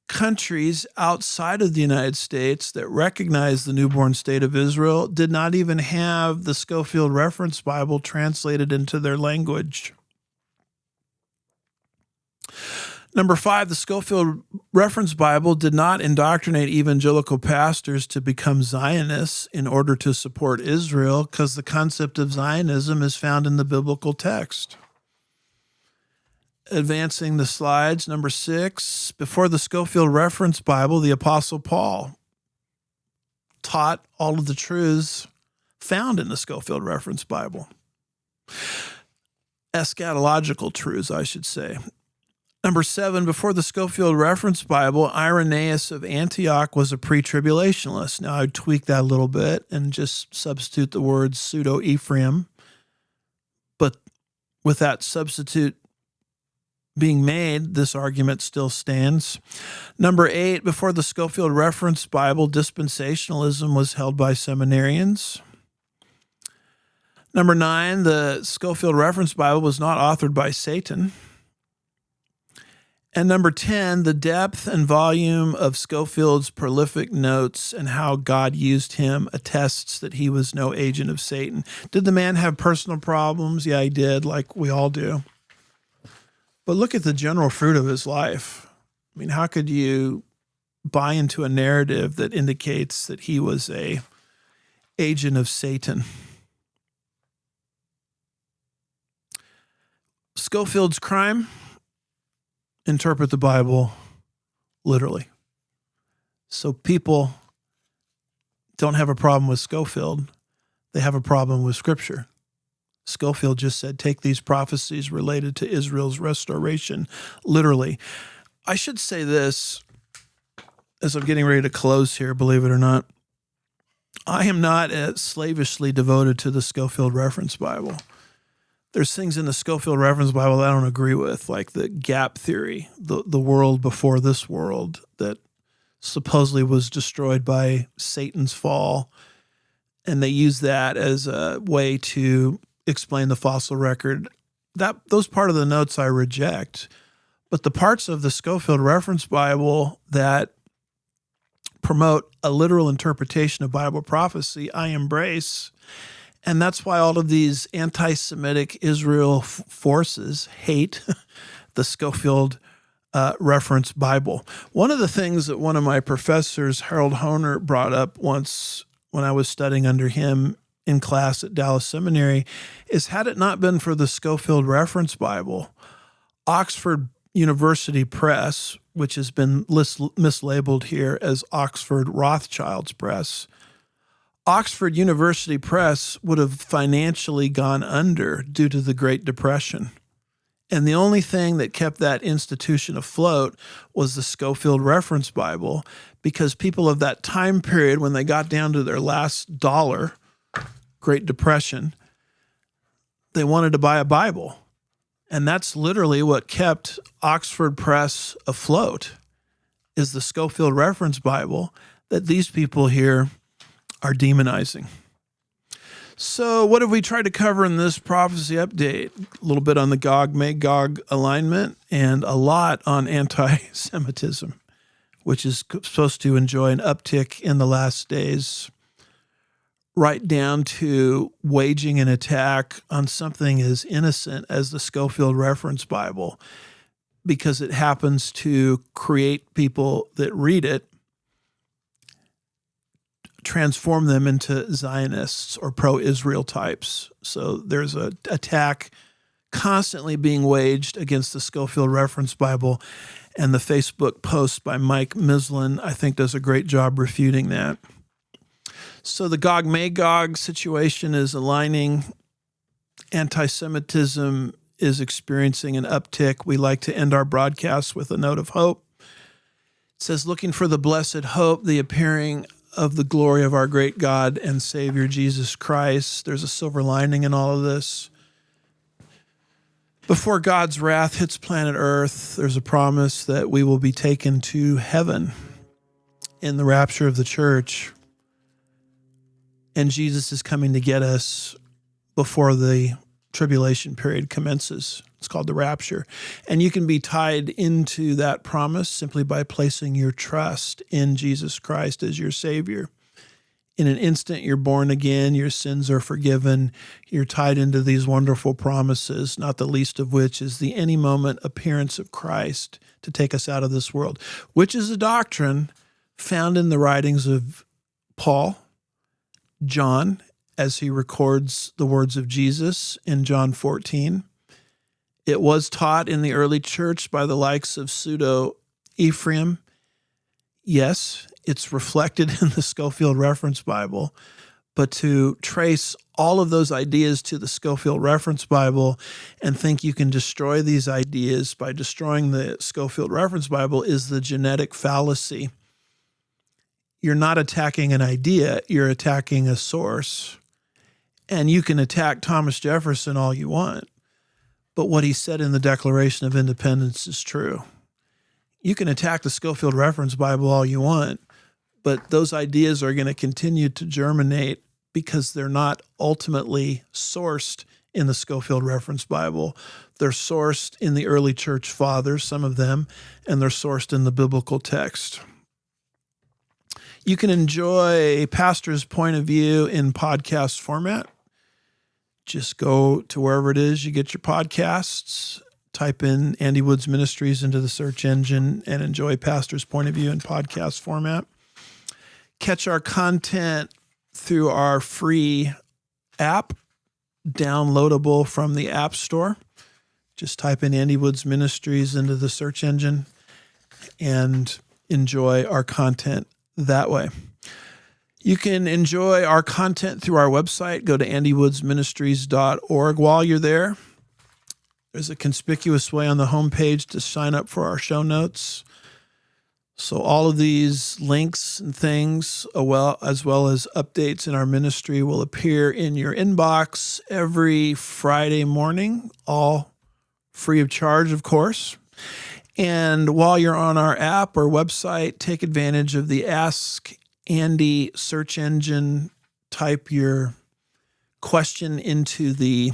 countries outside of the United States that recognized the newborn state of Israel did not even have the Schofield Reference Bible translated into their language. Number five, the Schofield Reference Bible did not indoctrinate evangelical pastors to become Zionists in order to support Israel, because the concept of Zionism is found in the biblical text. Advancing the slides, number six, before the Schofield Reference Bible, the Apostle Paul taught all of the truths found in the Schofield Reference Bible. Eschatological truths, I should say. Number seven, before the Schofield Reference Bible, Irenaeus of Antioch was a pre-tribulationist. Now, I'd tweak that a little bit and just substitute the word pseudo-Ephraim. But with that substitute being made, this argument still stands. Number eight, before the Schofield Reference Bible, dispensationalism was held by seminarians. Number nine, the Schofield Reference Bible was not authored by Satan. And number 10, the depth and volume of Schofield's prolific notes and how God used him attests that he was no agent of Satan. Did the man have personal problems? Yeah, he did, like we all do. But look at the general fruit of his life. I mean, how could you buy into a narrative that indicates that he was an agent of Satan? Schofield's crime: interpret the Bible literally. So people don't have a problem with Schofield. They have a problem with Scripture. Schofield just said, take these prophecies related to Israel's restoration literally. I should say this as I'm getting ready to close here, believe it or not. I am not as slavishly devoted to the Schofield Reference Bible. There's things in the Schofield Reference Bible that I don't agree with, like the gap theory, the world before this world that supposedly was destroyed by Satan's fall. And they use that as a way to explain the fossil record. Those part of the notes I reject. But the parts of the Schofield Reference Bible that promote a literal interpretation of Bible prophecy, I embrace. And that's why all of these anti-Semitic Israel forces hate the Schofield Reference Bible. One of the things that one of my professors, Harold Honer, brought up once when I was studying under him in class at Dallas Seminary is, had it not been for the Schofield Reference Bible, Oxford University Press, which has been mislabeled here as Oxford Rothschild's Press, Oxford University Press would have financially gone under due to the Great Depression. And the only thing that kept that institution afloat was the Schofield Reference Bible, because people of that time period, when they got down to their last dollar, Great Depression, they wanted to buy a Bible. And that's literally what kept Oxford Press afloat, is the Schofield Reference Bible that these people here are demonizing. So what have we tried to cover in this prophecy update? A little bit on the Gog-Magog alignment and a lot on anti-Semitism, which is supposed to enjoy an uptick in the last days, right down to waging an attack on something as innocent as the Schofield Reference Bible, because it happens to create people that read it, transform them into Zionists or pro-Israel types. So there's an attack constantly being waged against the Schofield Reference Bible. And the Facebook post by Mike Mislin, I think, does a great job refuting that. So the Gog-Magog situation is aligning. Anti-Semitism is experiencing an uptick. We like to end our broadcasts with a note of hope. It says, looking for the blessed hope, the appearing of the glory of our great God and Savior, Jesus Christ. There's a silver lining in all of this. Before God's wrath hits planet Earth, there's a promise that we will be taken to heaven in the rapture of the church. And Jesus is coming to get us before the tribulation period commences. It's called the Rapture. And you can be tied into that promise simply by placing your trust in Jesus Christ as your Savior. In an instant, you're born again, your sins are forgiven, you're tied into these wonderful promises, not the least of which is the any moment appearance of Christ to take us out of this world, which is a doctrine found in the writings of Paul, John, as he records the words of Jesus in John 14. It was taught in the early church by the likes of Pseudo-Ephraim. Yes, it's reflected in the Schofield Reference Bible, but to trace all of those ideas to the Schofield Reference Bible and think you can destroy these ideas by destroying the Schofield Reference Bible is the genetic fallacy. You're not attacking an idea, you're attacking a source. And you can attack Thomas Jefferson all you want, but what he said in the Declaration of Independence is true. You can attack the Schofield Reference Bible all you want, but those ideas are going to continue to germinate because they're not ultimately sourced in the Schofield Reference Bible. They're sourced in the early church fathers, some of them, and they're sourced in the biblical text. You can enjoy a pastor's point of view in podcast format. Just go to wherever it is you get your podcasts, type in Andy Woods Ministries into the search engine, and enjoy pastor's point of view in podcast format. Catch our content through our free app, downloadable from the App Store. Just type in Andy Woods Ministries into the search engine and enjoy our content that way. You can enjoy our content through our website. Go to andywoodsministries.org. While you're there, there's a conspicuous way on the homepage to sign up for our show notes. So all of these links and things, as well as updates in our ministry, will appear in your inbox every Friday morning, all free of charge, of course. And while you're on our app or website, take advantage of the Ask Andy search engine. Type your question into the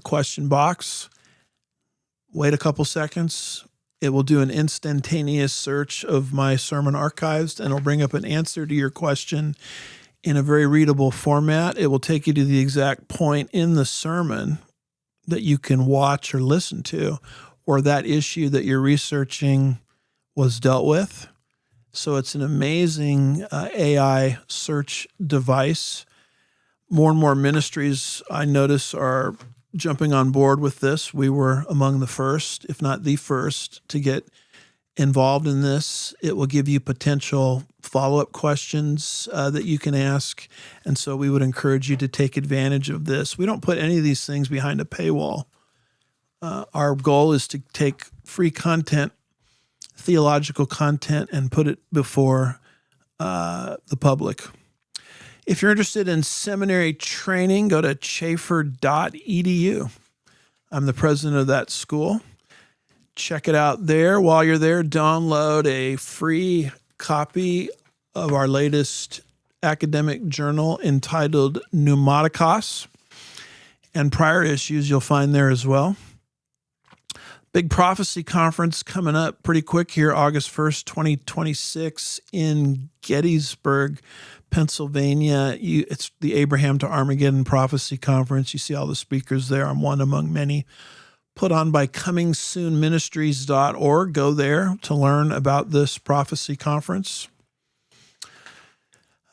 question box. Wait a couple seconds. It will do an instantaneous search of my sermon archives, and it'll bring up an answer to your question in a very readable format. It will take you to the exact point in the sermon that you can watch or listen to, or that issue that you're researching was dealt with. So it's an amazing AI search device. More and more ministries, I notice, are jumping on board with this. We were among the first, if not the first, to get involved in this. It will give you potential follow-up questions that you can ask. And so we would encourage you to take advantage of this. We don't put any of these things behind a paywall. Our goal is to take free content, theological content, and put it before the public. If you're interested in seminary training, go to chafer.edu. I'm the president of that school. Check it out there. While you're there, download a free copy of our latest academic journal entitled Pneumatikos, and prior issues you'll find there as well. Big prophecy conference coming up pretty quick here, August 1st, 2026 in Gettysburg, Pennsylvania. It's the Abraham to Armageddon Prophecy Conference. You see all the speakers there. I'm one among many. Put on by comingsoonministries.org. Go there to learn about this prophecy conference.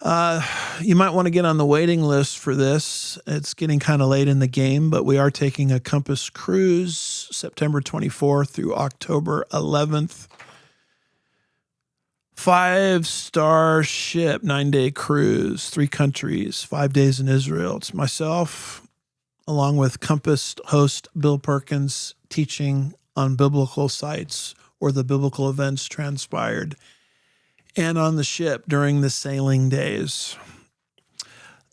You might want to get on the waiting list for this. It's getting kind of late in the game, but we are taking a Compass cruise September 24th through October 11th. 5-star ship, 9-day cruise, 3 countries, 5 days in Israel. It's myself, along with Compass host Bill Perkins, teaching on biblical sites where the biblical events transpired, and on the ship during the sailing days.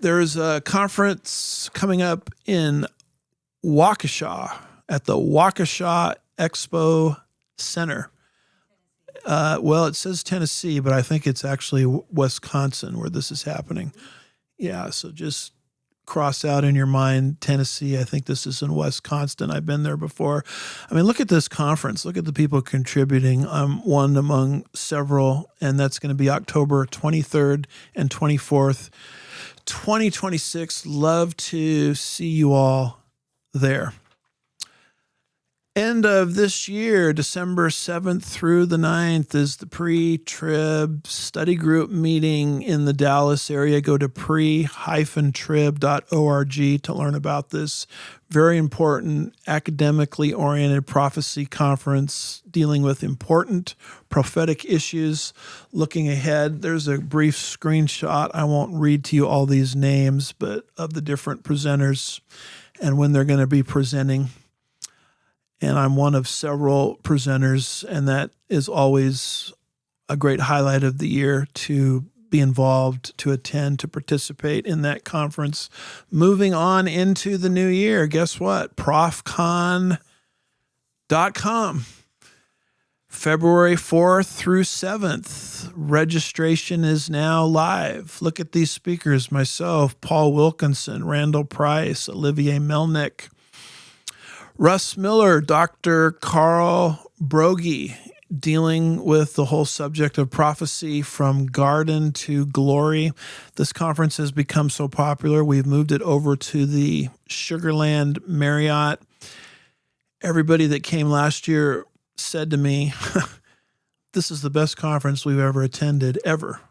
There's a conference coming up in Waukesha at the Waukesha Expo Center. Well, it says Tennessee, but I think it's actually Wisconsin where this is happening. Yeah, so just cross out in your mind Tennessee. I think this is in Wisconsin. I've been there before. I mean, look at this conference. Look at the people contributing. I'm one among several, and that's going to be October 23rd and 24th, 2026. Love to see you all there. End of this year, December 7th through the 9th, is the pre-trib study group meeting in the Dallas area. Go to pre-trib.org to learn about this very important academically oriented prophecy conference dealing with important prophetic issues. Looking ahead, there's a brief screenshot. I won't read to you all these names, but of the different presenters and when they're going to be presenting. And I'm one of several presenters, and that is always a great highlight of the year to be involved, to attend, to participate in that conference. Moving on into the new year, guess what? profcon.com. February 4th through 7th. Registration is now live. Look at these speakers: myself, Paul Wilkinson, Randall Price, Olivier Melnick, Russ Miller, Dr. Carl Broggie, dealing with the whole subject of prophecy from garden to glory. This conference has become so popular, we've moved it over to the Sugarland Marriott. Everybody that came last year said to me, this is the best conference we've ever attended, ever.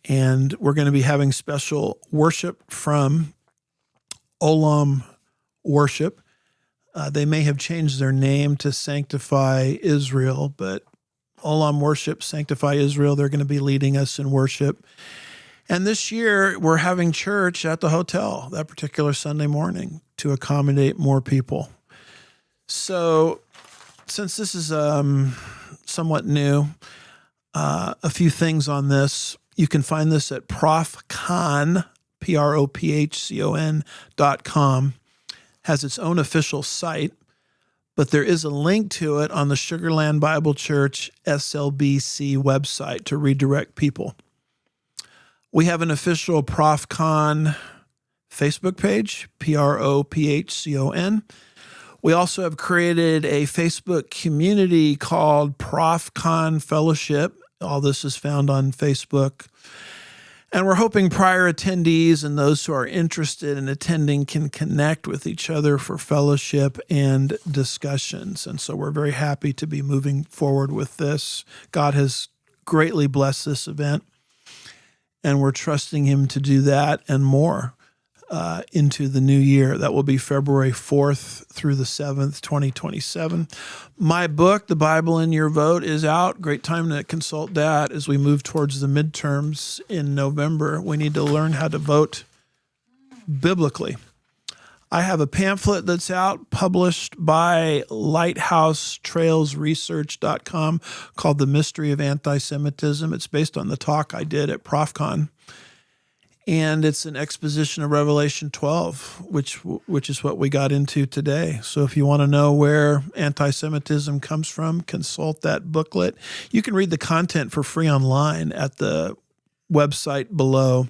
And we're going to be having special worship from Olam Worship. They may have changed their name to Sanctify Israel, but Olam Worship, Sanctify Israel, they're going to be leading us in worship. And this year, we're having church at the hotel that particular Sunday morning to accommodate more people. So since this is somewhat new, a few things on this. You can find this at profcon, PROPHCON.com. Has its own official site, but there is a link to it on the Sugarland Bible Church SLBC website to redirect people. We have an official ProfCon Facebook page, PROPHCON. We also have created a Facebook community called ProfCon Fellowship. All this is found on Facebook. And we're hoping prior attendees and those who are interested in attending can connect with each other for fellowship and discussions. And so we're very happy to be moving forward with this. God has greatly blessed this event, and we're trusting Him to do that and more into the new year. That will be February 4th through the 7th, 2027. My book, The Bible in Your Vote, is out. Great time to consult that as we move towards the midterms in November. We need to learn how to vote biblically. I have a pamphlet that's out, published by lighthousetrailsresearch.com, called The Mystery of Anti-Semitism. It's based on the talk I did at ProfCon. And it's an exposition of Revelation 12, which is what we got into today. So if you want to know where anti-Semitism comes from, consult that booklet. You can read the content for free online at the website below.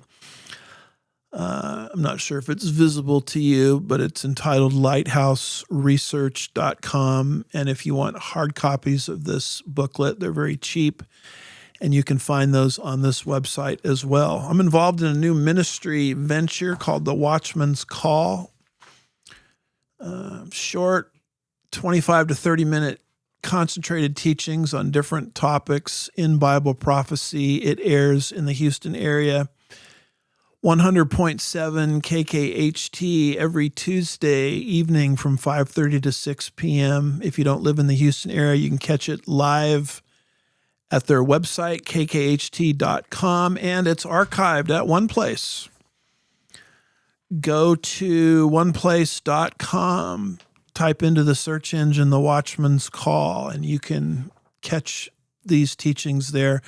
I'm not sure if it's visible to you, but it's entitled lighthouseresearch.com. And if you want hard copies of this booklet, they're very cheap. And you can find those on this website as well. I'm involved in a new ministry venture called The Watchman's Call. Short, 25 to 30-minute concentrated teachings on different topics in Bible prophecy. It airs in the Houston area 100.7 KKHT every Tuesday evening from 5:30 to 6 p.m. If you don't live in the Houston area, you can catch it live at their website, kkht.com, and it's archived at one place. Go to oneplace.com, type into the search engine The Watchman's Call, and you can catch these teachings there.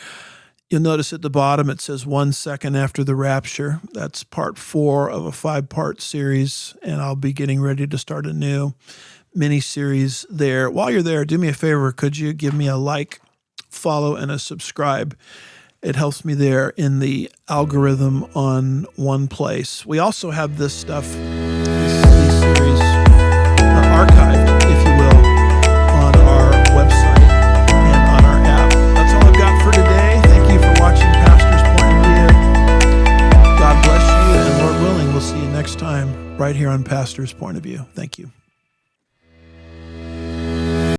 You'll notice at the bottom it says 1 second after the rapture. That's part 4 of a 5-part series, and I'll be getting ready to start a new mini-series there. While you're there, do me a favor. Could you give me a like, follow, and a subscribe? It helps me there in the algorithm on One Place. We also have this stuff, these series, archived, if you will, on our website and on our app. That's all I've got for today. Thank you for watching Pastor's Point of View. God bless you, and Lord willing, we'll see you next time right here on Pastor's Point of View. Thank you.